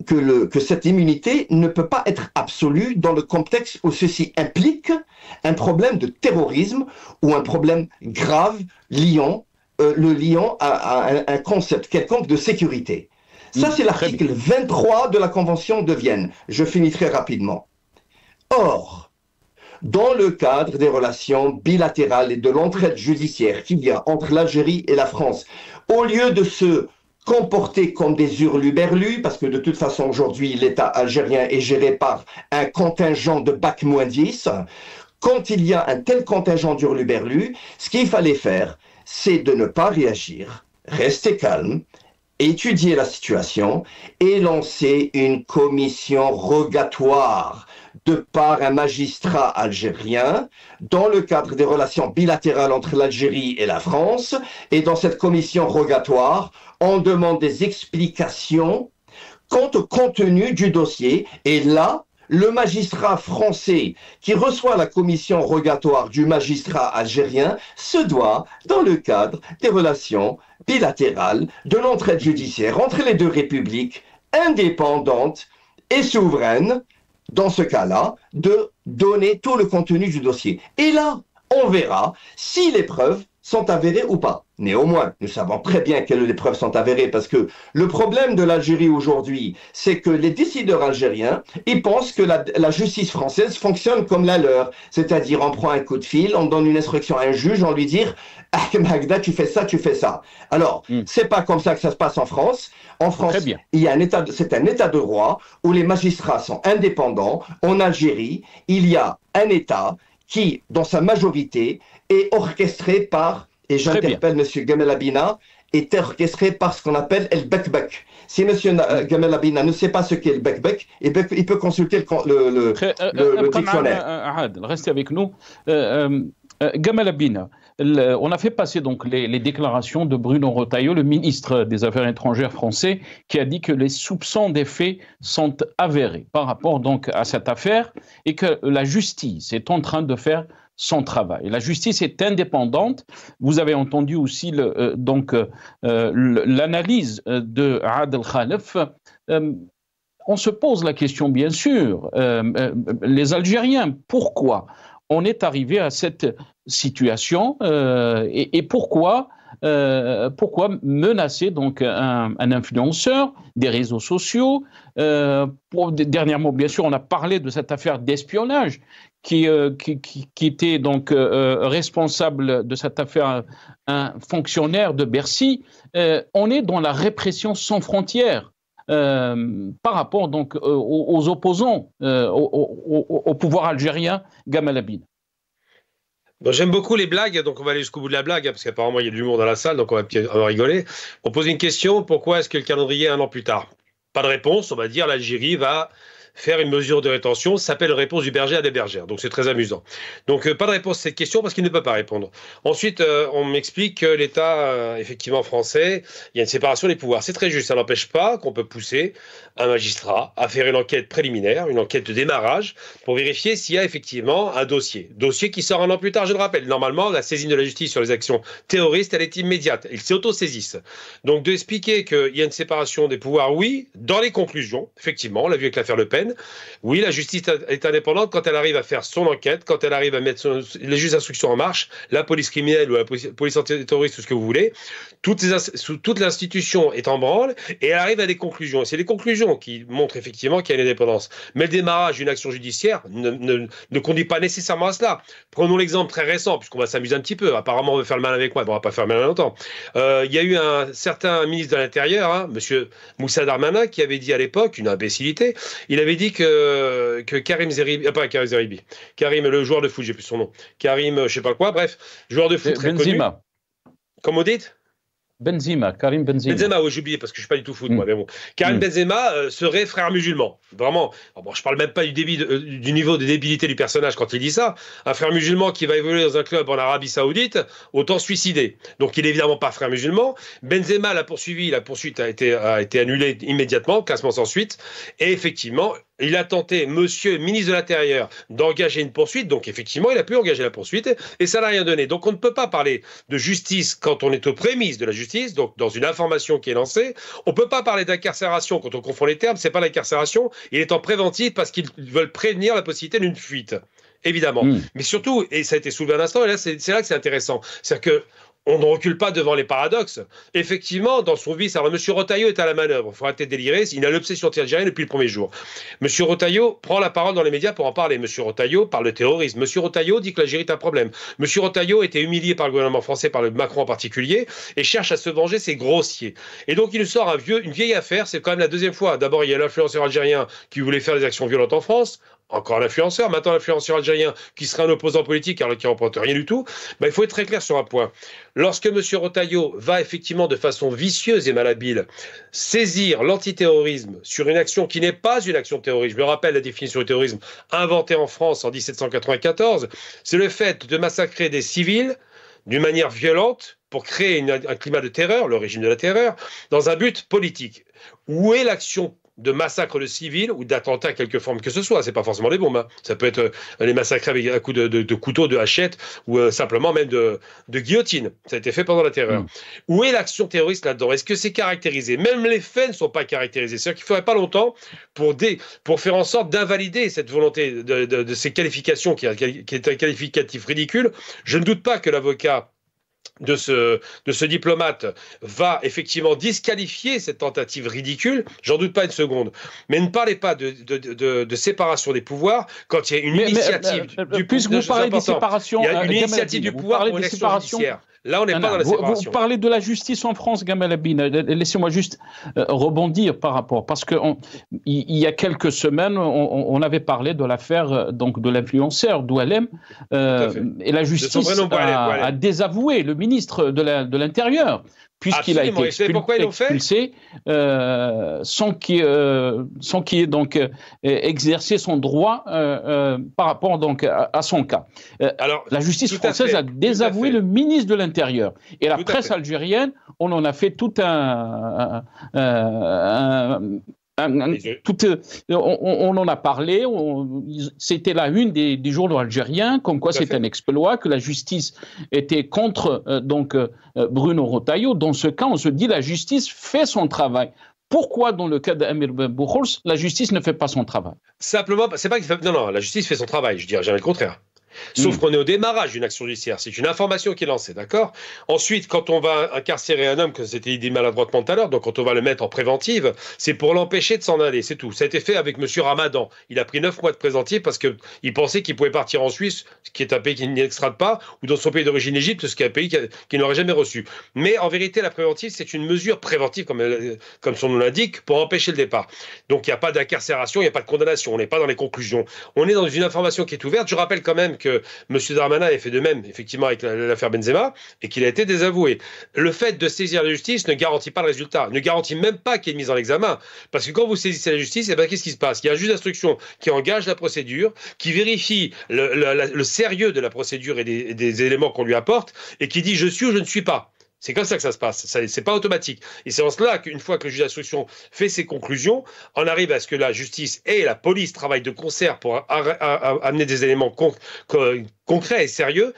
que cette immunité ne peut pas être absolue dans le contexte où ceci implique un problème de terrorisme ou un problème grave liant à un concept quelconque de sécurité. Ça, c'est l'article 23 de la Convention de Vienne. Je finis très rapidement. Or, dans le cadre des relations bilatérales et de l'entraide judiciaire qu'il y a entre l'Algérie et la France, au lieu de se comporter comme des hurluberlus, parce que de toute façon aujourd'hui l'État algérien est géré par un contingent de bac-10, quand il y a un tel contingent d'hurluberlus, ce qu'il fallait faire, c'est de ne pas réagir, rester calme, étudier la situation et lancer une commission rogatoire de par un magistrat algérien dans le cadre des relations bilatérales entre l'Algérie et la France. Et dans cette commission rogatoire, on demande des explications quant au contenu du dossier. Et là, le magistrat français qui reçoit la commission rogatoire du magistrat algérien se doit, dans le cadre des relations bilatérales, de l'entraide judiciaire entre les deux républiques indépendantes et souveraines, dans ce cas-là, de donner tout le contenu du dossier. Et là, on verra si les preuves sont avérées ou pas. Néanmoins, nous savons très bien que les preuves sont avérées parce que le problème de l'Algérie aujourd'hui, c'est que les décideurs algériens, ils pensent que la justice française fonctionne comme la leur. C'est-à-dire, on prend un coup de fil, on donne une instruction à un juge, on lui dit « Ahmed Hagda, tu fais ça, tu fais ça ». Alors, c'est pas comme ça que ça se passe en France. En France, il y a c'est un état de droit où les magistrats sont indépendants. En Algérie, il y a un État qui, dans sa majorité, est orchestré par, et j'interpelle M. Gamel Abina, est orchestré par ce qu'on appelle le bekbek. Si M. Gamel Abina ne sait pas ce qu'est le bekbek, il peut consulter le dictionnaire. Restez avec nous. Gamel Abina, on a fait passer donc les déclarations de Bruno Retailleau, le ministre des Affaires étrangères français, qui a dit que les soupçons des faits sont avérés par rapport donc à cette affaire et que la justice est en train de faire son travail. La justice est indépendante. Vous avez entendu aussi l'analyse de Adel Khalef. On se pose la question, bien sûr, les Algériens, pourquoi on est arrivé à cette situation et pourquoi menacer donc un influenceur des réseaux sociaux dernièrement, bien sûr, on a parlé de cette affaire d'espionnage qui était donc responsable de cette affaire, un fonctionnaire de Bercy. On est dans la répression sans frontières par rapport donc aux opposants au pouvoir algérien. Gamel Abina. Bon, j'aime beaucoup les blagues, donc on va aller jusqu'au bout de la blague, parce qu'apparemment il y a de l'humour dans la salle, donc on va rigoler. On pose une question, pourquoi est-ce que le calendrier est un an plus tard? Pas de réponse, on va dire l'Algérie va faire une mesure de rétention, ça s'appelle réponse du berger à des bergères, donc c'est très amusant. Donc pas de réponse à cette question parce qu'il ne peut pas répondre. Ensuite, on m'explique que l'État, effectivement français, il y a une séparation des pouvoirs. C'est très juste, ça n'empêche pas qu'on peut pousser un magistrat à faire une enquête préliminaire, une enquête de démarrage, pour vérifier s'il y a effectivement un dossier. Dossier qui sort un an plus tard, je le rappelle. Normalement, la saisine de la justice sur les actions terroristes, elle est immédiate. Ils s'auto-saisissent. Donc d'expliquer qu'il y a une séparation des pouvoirs, oui, dans les conclusions, effectivement, on l'a vu avec l'affaire Le Pen. Oui, la justice est indépendante quand elle arrive à faire son enquête, quand elle arrive à mettre les juges d'instruction en marche, la police criminelle ou la police antiterroriste, tout ce que vous voulez. Toute l'institution est en branle et elle arrive à des conclusions. C'est les conclusions qui montrent effectivement qu'il y a une indépendance. Mais le démarrage d'une action judiciaire ne conduit pas nécessairement à cela. Prenons l'exemple très récent, puisqu'on va s'amuser un petit peu. Apparemment, on veut faire le mal avec moi, on ne va pas faire le mal longtemps. Il y a eu un certain ministre de l'Intérieur, M. Moussa Darmanin, qui avait dit à l'époque, une imbécilité, il avait dit que Karim Zeribi, pas Karim Zeribi, Karim, le joueur de foot, j'ai plus son nom, Karim, je sais pas quoi, bref, joueur de foot très connu. Comment vous dites? Karim Benzema. Oui, j'ai oublié parce que je suis pas du tout foot, moi, mais bon. Karim Benzema serait frère musulman. Vraiment. Bon, je parle même pas du niveau de débilité du personnage quand il dit ça. Un frère musulman qui va évoluer dans un club en Arabie Saoudite, autant suicider. Donc, il est évidemment pas frère musulman. Benzema l'a poursuivi, la poursuite a été annulée immédiatement, classement sans suite. Et effectivement, il a tenté, monsieur ministre de l'Intérieur, d'engager une poursuite. Donc, effectivement, il a pu engager la poursuite et ça n'a rien donné. Donc, on ne peut pas parler de justice quand on est aux prémices de la justice justice, donc dans une information qui est lancée. On ne peut pas parler d'incarcération quand on confond les termes, c'est pas l'incarcération, il est en préventif parce qu'ils veulent prévenir la possibilité d'une fuite, évidemment. Mais surtout, et ça a été soulevé un instant, et là c'est là que c'est intéressant, c'est-à-dire que on ne recule pas devant les paradoxes. Effectivement, dans son vice, alors M. Rotaillot est à la manœuvre, il faut arrêter de délirer, il a l'obsession anti-algérienne depuis le premier jour. M. Rotaillot prend la parole dans les médias pour en parler. M. Rotaillot parle de terrorisme. M. Rotaillot dit que l'Algérie est un problème. M. Rotaillot était humilié par le gouvernement français, par le Macron en particulier, et cherche à se venger, c'est grossier. Et donc il nous sort une vieille affaire, c'est quand même la deuxième fois. D'abord, il y a l'influenceur algérien qui voulait faire des actions violentes en France. Encore l'influenceur, maintenant l'influenceur algérien qui serait un opposant politique alors qu'il n'emporte rien du tout. Ben, il faut être très clair sur un point. Lorsque M. Rotaillot va effectivement de façon vicieuse et malhabile saisir l'antiterrorisme sur une action qui n'est pas une action terroriste, je me rappelle la définition du terrorisme inventée en France en 1794, c'est le fait de massacrer des civils d'une manière violente pour créer un climat de terreur, le régime de la terreur, dans un but politique. Où est l'action de massacre de civils ou d'attentats à quelque forme que ce soit? C'est pas forcément des bombes, hein. Ça peut être les massacres avec un coup de couteau, de hachette ou simplement même de guillotine. Ça a été fait pendant la terreur. Où est l'action terroriste là-dedans? Est-ce que c'est caractérisé? Même les faits ne sont pas caractérisés. C'est-à-dire qu'il ne faudrait pas longtemps pour faire en sorte d'invalider cette volonté de ces qualifications qui est un qualificatif ridicule. Je ne doute pas que l'avocat de ce diplomate va effectivement disqualifier cette tentative ridicule, j'en doute pas une seconde. Mais ne parlez pas de séparation des pouvoirs quand il y a une initiative puisque vous parlez de séparation, il y a une initiative du pouvoir pour l'élection judiciaire. Là, on n'est pas dans la séparation. Vous parlez de la justice en France, Gamal Abine. Laissez-moi juste rebondir par rapport, parce que il y a quelques semaines, on avait parlé de l'affaire donc de l'influenceur Doualem, et la justice a désavoué le ministre de l'Intérieur, puisqu'il a été expulsé sans qu'il ait donc exercé son droit par rapport donc à son cas. Alors, la justice française a désavoué le ministre de l'Intérieur. Et la presse algérienne, on en a fait tout on en a parlé, c'était la une des journaux algériens, comme quoi c'est un exploit, que la justice était contre Bruno Rotaillot. Dans ce cas, on se dit la justice fait son travail. Pourquoi, dans le cas d'Amir Bouhours, la justice ne fait pas son travail? Simplement, c'est pas qu'il fait... Non, la justice fait son travail, je dirais jamais le contraire. Sauf qu'on est au démarrage d'une action judiciaire. C'est une information qui est lancée, d'accord? Ensuite, quand on va incarcérer un homme, comme c'était dit maladroitement tout à l'heure, donc quand on va le mettre en préventive, c'est pour l'empêcher de s'en aller, c'est tout. Ça a été fait avec M. Ramadan. Il a pris 9 mois de préventive parce qu'il pensait qu'il pouvait partir en Suisse, qui est un pays qui n'extrade pas, ou dans son pays d'origine, l'Égypte, ce qui est un pays qu'il n'aurait jamais reçu. Mais en vérité, la préventive, c'est une mesure préventive, comme son nom l'indique, pour empêcher le départ. Donc il n'y a pas d'incarcération, il n'y a pas de condamnation, on n'est pas dans les conclusions. On est dans une information qui est ouverte. Je rappelle quand même que M. Darmanin a fait de même, effectivement, avec l'affaire Benzema, et qu'il a été désavoué. Le fait de saisir la justice ne garantit pas le résultat, ne garantit même pas qu'il y ait une mise en examen. Parce que quand vous saisissez la justice, eh ben, qu'est-ce qui se passe? Il y a un juge d'instruction qui engage la procédure, qui vérifie le sérieux de la procédure et des éléments qu'on lui apporte, et qui dit « je suis ou je ne suis pas ». C'est comme ça que ça se passe, c'est pas automatique. Et c'est en cela qu'une fois que le juge d'instruction fait ses conclusions, on arrive à ce que la justice et la police travaillent de concert pour amener des éléments concrets et sérieux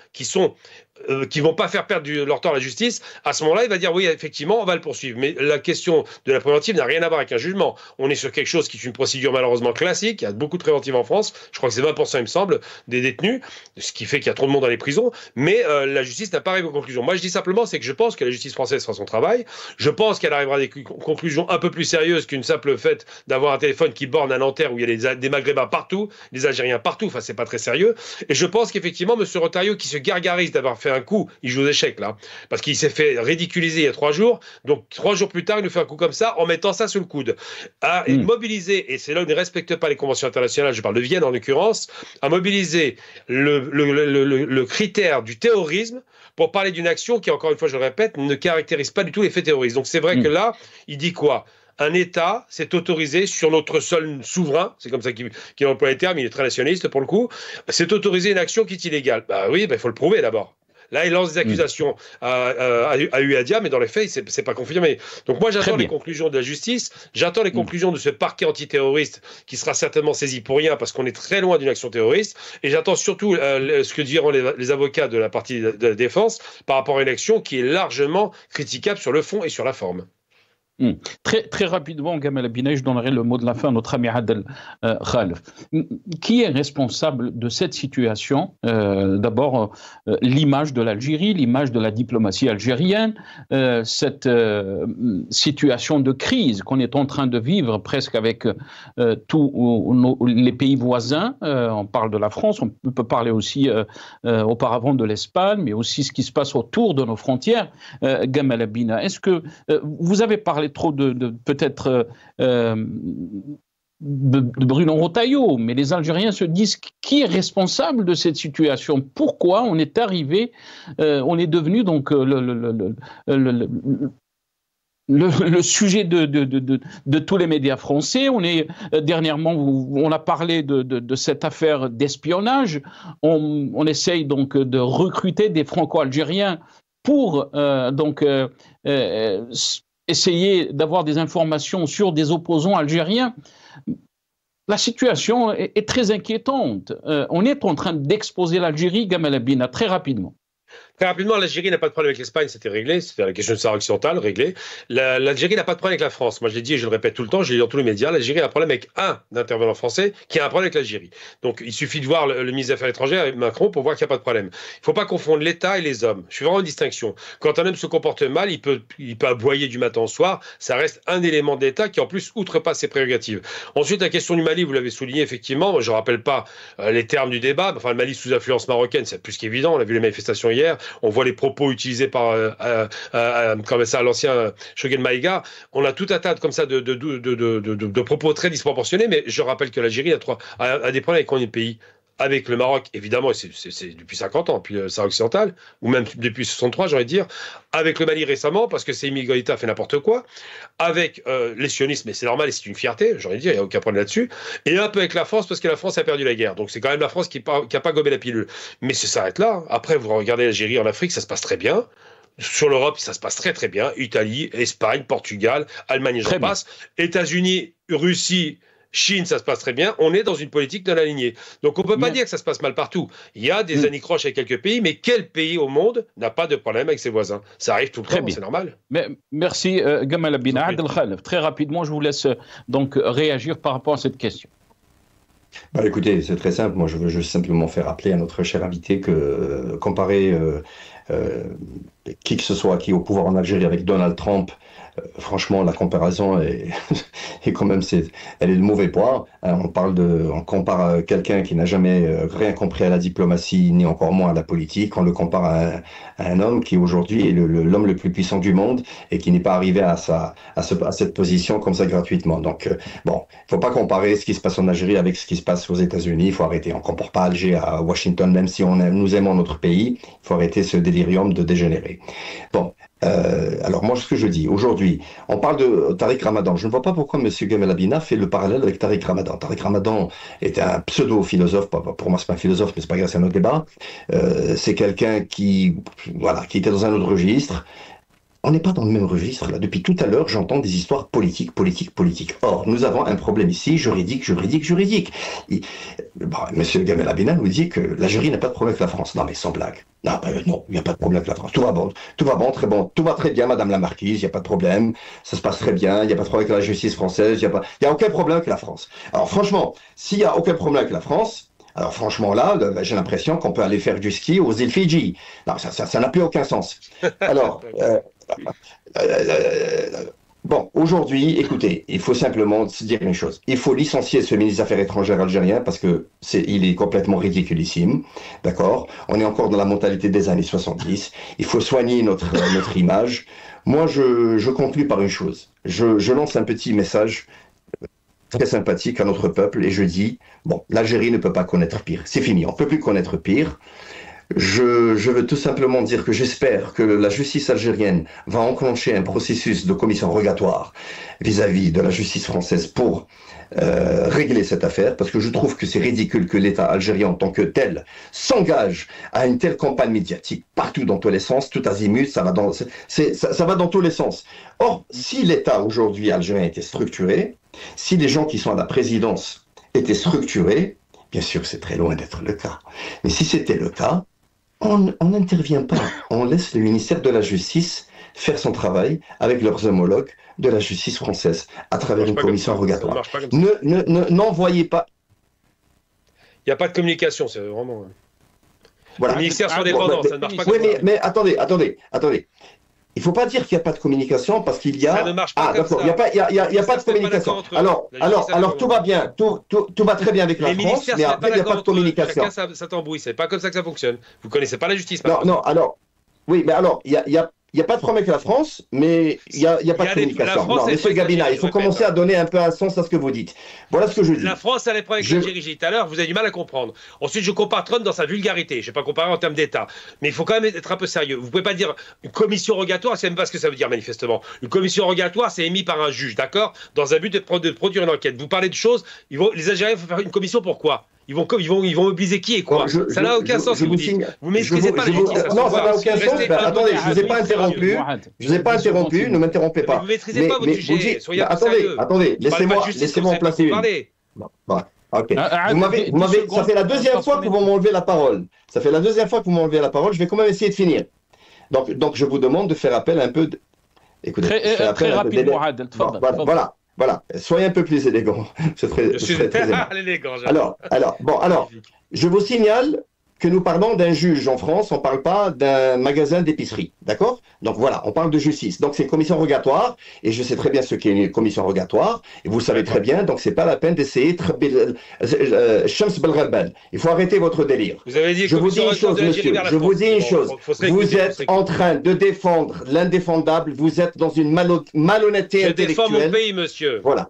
qui vont pas faire perdre leur temps à la justice. À ce moment-là, il va dire oui, effectivement, on va le poursuivre. Mais la question de la préventive n'a rien à voir avec un jugement. On est sur quelque chose qui est une procédure malheureusement classique. Il y a beaucoup de préventives en France. Je crois que c'est 20%, il me semble, des détenus, ce qui fait qu'il y a trop de monde dans les prisons. Mais la justice n'a pas arrivé aux conclusions. Moi, je dis simplement, c'est que je pense que la justice française fera son travail. Je pense qu'elle arrivera à des conclusions un peu plus sérieuses qu'une simple fait d'avoir un téléphone qui borne à Nanterre où il y a des Maghrébins partout, des Algériens partout. Enfin, c'est pas très sérieux. Et je pense qu'effectivement, M. Rotaillot, qui se gargarise d'avoir fait un coup, il joue aux échecs là, parce qu'il s'est fait ridiculiser il y a 3 jours, donc 3 jours plus tard, il nous fait un coup comme ça en mettant ça sous le coude. À mobiliser, et c'est là où il ne respecte pas les conventions internationales, je parle de Vienne en l'occurrence, à mobiliser le critère du terrorisme pour parler d'une action qui, encore une fois, je le répète, ne caractérise pas du tout les faits terroristes. Donc c'est vrai que là, il dit quoi? Un État s'est autorisé sur notre sol souverain, c'est comme ça qu'il emploie les termes, il est très nationaliste pour le coup, c'est autoriser une action qui est illégale. Bah oui, il faut le prouver d'abord. Là, il lance des accusations à Ouadia, mais dans les faits, c'est pas confirmé. Donc moi, j'attends les conclusions de la justice, j'attends les conclusions de ce parquet antiterroriste qui sera certainement saisi pour rien parce qu'on est très loin d'une action terroriste, et j'attends surtout ce que diront les avocats de la partie de la défense par rapport à une action qui est largement critiquable sur le fond et sur la forme. Très rapidement, Gamal Abina, je donnerai le mot de la fin à notre ami Adel Khalef. Qui est responsable de cette situation? D'abord, l'image de l'Algérie, l'image de la diplomatie algérienne, cette situation de crise qu'on est en train de vivre presque avec tous les pays voisins. On parle de la France, on peut parler aussi auparavant de l'Espagne, mais aussi ce qui se passe autour de nos frontières. Gamal Abina, est-ce que vous avez parlé trop de peut-être de Bruno Retailleau, mais les Algériens se disent qui est responsable de cette situation? Pourquoi on est arrivé, on est devenu donc le sujet de tous les médias français. Dernièrement, on a parlé de cette affaire d'espionnage. On essaye donc de recruter des Franco-Algériens pour essayer d'avoir des informations sur des opposants algériens. La situation est très inquiétante. On est en train d'exposer l'Algérie, Gamal Abina, très rapidement. Très rapidement, l'Algérie n'a pas de problème avec l'Espagne, c'était réglé, c'était la question du Sahara occidental, réglé. L'Algérie n'a pas de problème avec la France. Moi, je l'ai dit et je le répète tout le temps, je l'ai dit dans tous les médias, l'Algérie a un problème avec un intervenant français qui a un problème avec l'Algérie. Donc, il suffit de voir le ministre des Affaires étrangères avec Macron pour voir qu'il n'y a pas de problème. Il ne faut pas confondre l'État et les hommes. Je fais vraiment une distinction. Quand un homme se comporte mal, il peut aboyer du matin au soir, ça reste un élément d'État qui, en plus, outrepasse ses prérogatives. Ensuite, la question du Mali, vous l'avez souligné, effectivement, je ne rappelle pas les termes du débat, enfin, le Mali sous influence marocaine, c'est plus qu'évident, on a vu les manifestations hier, on voit les propos utilisés par comme ça, l'ancien Choguel Maïga. On a tout un tas comme ça de propos très disproportionnés, mais je rappelle que l'Algérie a des problèmes avec combien de pays? Avec le Maroc, évidemment, c'est depuis 50 ans, puis le Sahara occidental, ou même depuis 63, j'ai envie de dire. Avec le Mali récemment, parce que c'est Goïta fait n'importe quoi. Avec les sionistes, mais c'est normal et c'est une fierté, j'ai envie de dire, il n'y a aucun problème là-dessus. Et un peu avec la France, parce que la France a perdu la guerre. Donc c'est quand même la France qui n'a pas gobé la pilule. Mais ça s'arrête là. Après, vous regardez l'Algérie en Afrique, ça se passe très bien. Sur l'Europe, ça se passe très très bien. Italie, Espagne, Portugal, Allemagne, j'en passe. États-Unis, Russie, Chine, ça se passe très bien. On est dans une politique de la lignée. Donc on ne peut pas dire que ça se passe mal partout. Il y a des anicroches avec quelques pays, mais quel pays au monde n'a pas de problème avec ses voisins? Ça arrive tout le temps, c'est normal. Merci Gamal Abina. Adel Khalef, très rapidement, je vous laisse donc réagir par rapport à cette question. Écoutez, c'est très simple. Moi, je veux juste simplement faire rappeler à notre cher invité que comparer qui que ce soit qui est au pouvoir en Algérie avec Donald Trump, franchement, la comparaison est quand même, elle est de mauvais poids. On compare quelqu'un qui n'a jamais rien compris à la diplomatie, ni encore moins à la politique. On le compare à un homme qui aujourd'hui est l'homme le plus puissant du monde et qui n'est pas arrivé à cette position comme ça gratuitement. Donc, bon, il faut pas comparer ce qui se passe en Algérie avec ce qui se passe aux États-Unis. Il faut arrêter. On compare pas Alger à Washington, même si nous aimons notre pays. Il faut arrêter ce délirium de dégénérer. Bon. Alors moi, ce que je dis, aujourd'hui, on parle de Tariq Ramadan. Je ne vois pas pourquoi M. Gamal Abina fait le parallèle avec Tariq Ramadan. Tariq Ramadan est un pseudo-philosophe, pour moi c'est pas un philosophe, mais c'est pas grave, c'est un autre débat. C'est quelqu'un qui était dans un autre registre. On n'est pas dans le même registre, là. Depuis tout à l'heure, j'entends des histoires politiques. Or, nous avons un problème ici, juridique. Monsieur Gamal Abina nous dit que l'Algérie n'a pas de problème avec la France. Non, mais sans blague. Non, il n'y a pas de problème avec la France. Tout va bon, très bon. Tout va très bien, Madame la Marquise, il n'y a pas de problème. Ça se passe très bien, il n'y a pas de problème avec la justice française, il n'y a aucun problème avec la France. Alors, franchement, s'il n'y a aucun problème avec la France, alors franchement là, j'ai l'impression qu'on peut aller faire du ski aux îles Fidji. Non, ça n'a plus aucun sens. Alors, bon, aujourd'hui, écoutez, il faut simplement se dire une chose. Il faut licencier ce ministre des Affaires étrangères algérien parce que il est complètement ridiculissime. D'accord? On est encore dans la mentalité des années 70. Il faut soigner notre image. Moi, je conclue par une chose. Je lance un petit message très sympathique à notre peuple et je dis, bon, l'Algérie ne peut pas connaître pire. C'est fini, on ne peut plus connaître pire. Je veux tout simplement dire que j'espère que la justice algérienne va enclencher un processus de commission rogatoire vis-à-vis de la justice française pour régler cette affaire, parce que je trouve que c'est ridicule que l'État algérien en tant que tel s'engage à une telle campagne médiatique partout dans tous les sens, tout azimut, ça va dans tous les sens. Or, si l'État aujourd'hui algérien était structuré, si les gens qui sont à la présidence étaient structurés, bien sûr c'est très loin d'être le cas, mais si c'était le cas, on n'intervient pas, on laisse le ministère de la Justice faire son travail avec leurs homologues de la justice française à travers une commission rogatoire. N'envoyez pas. Il n'y a pas de communication, c'est vraiment. Voilà. Les ministères sont indépendants, ça ne marche pas oui, comme ça. Mais attendez. Il ne faut pas dire qu'il n'y a pas de communication parce qu'il y a. Ça ne marche pas comme ça. Il n'y a pas de communication. Alors tout va bien, tout va très bien avec la France, mais après il n'y a pas de communication. Chacun sa tambouille, c'est pas comme ça que ça fonctionne. Vous connaissez pas la justice. Non, alors. Oui, mais alors, il n'y a pas de problème avec la France, mais il n'y a pas de communication. Non, monsieur Gabina, il faut commencer à donner un peu un sens à ce que vous dites. Voilà ce que je dis. La France a les problèmes avec l'Algérie, j'ai dit tout à l'heure, vous avez du mal à comprendre. Ensuite, je compare Trump dans sa vulgarité. Je ne vais pas comparer en termes d'État. Mais il faut quand même être un peu sérieux. Vous ne pouvez pas dire une commission rogatoire, c'est même pas ce que ça veut dire manifestement. Une commission rogatoire, c'est émis par un juge, d'accord? Dans un but de produire une enquête. Vous parlez de choses, les Algériens vont faire une commission pourquoi? Ils vont mobiliser qui et quoi? Ça n'a aucun sens, vous dites. Vous maîtrisez pas la justice. Non, ça n'a aucun sens. Attendez, je ne vous ai pas interrompu. Je ne vous ai pas interrompu, ne m'interrompez pas. Vous ne maîtrisez pas votre sujet. Soyez un peu sérieux. Attendez, laissez-moi en placer une. Ok. Ça fait la deuxième fois que vous m'enlevez la parole. Je vais quand même essayer de finir. Donc, je vous demande de faire appel un peu. Écoutez, très rapidement, Adel. Voilà, soyez un peu plus élégant. Je suis très élégant. Alors, je vous signale que nous parlons d'un juge en France, on ne parle pas d'un magasin d'épicerie, d'accord? Donc voilà, on parle de justice. Donc c'est une commission rogatoire, et je sais très bien ce qu'est une commission rogatoire, et vous savez très bien, donc c'est pas la peine d'essayer Shams Belgharbal. Il faut arrêter votre délire. Vous avez dit je vous dis une chose, monsieur, je vous dis une chose. Vous êtes en train de défendre l'indéfendable, vous êtes dans une malhonnêteté intellectuelle. Je défends mon pays, monsieur. Voilà.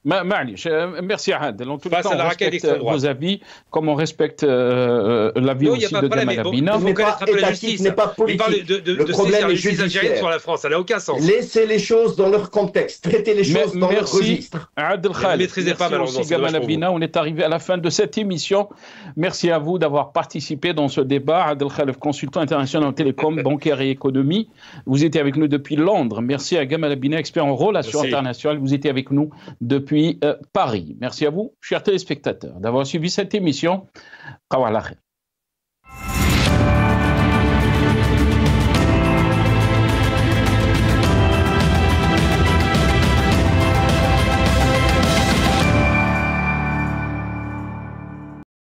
Merci Adel. En tout cas, on respecte vos avis, comme on respecte l'avis aussi de Gamal Abina. Il n'est pas étatique, n'est pas politique. Le problème est judiciaire sur la France, ça n'a aucun sens. Laissez les choses dans leur contexte, traitez les choses dans leur registre. Adel Khaled, maîtrisez pas malheureusement. Gamal Abina, on est arrivé à la fin de cette émission. Merci à vous d'avoir participé dans ce débat. Adel Khaled, consultant international en télécom, bancaire et économie. Vous étiez avec nous depuis Londres. Merci à Gamal Abina, expert en relations internationales. Vous étiez avec nous depuis Paris. Merci à vous, chers téléspectateurs, d'avoir suivi cette émission.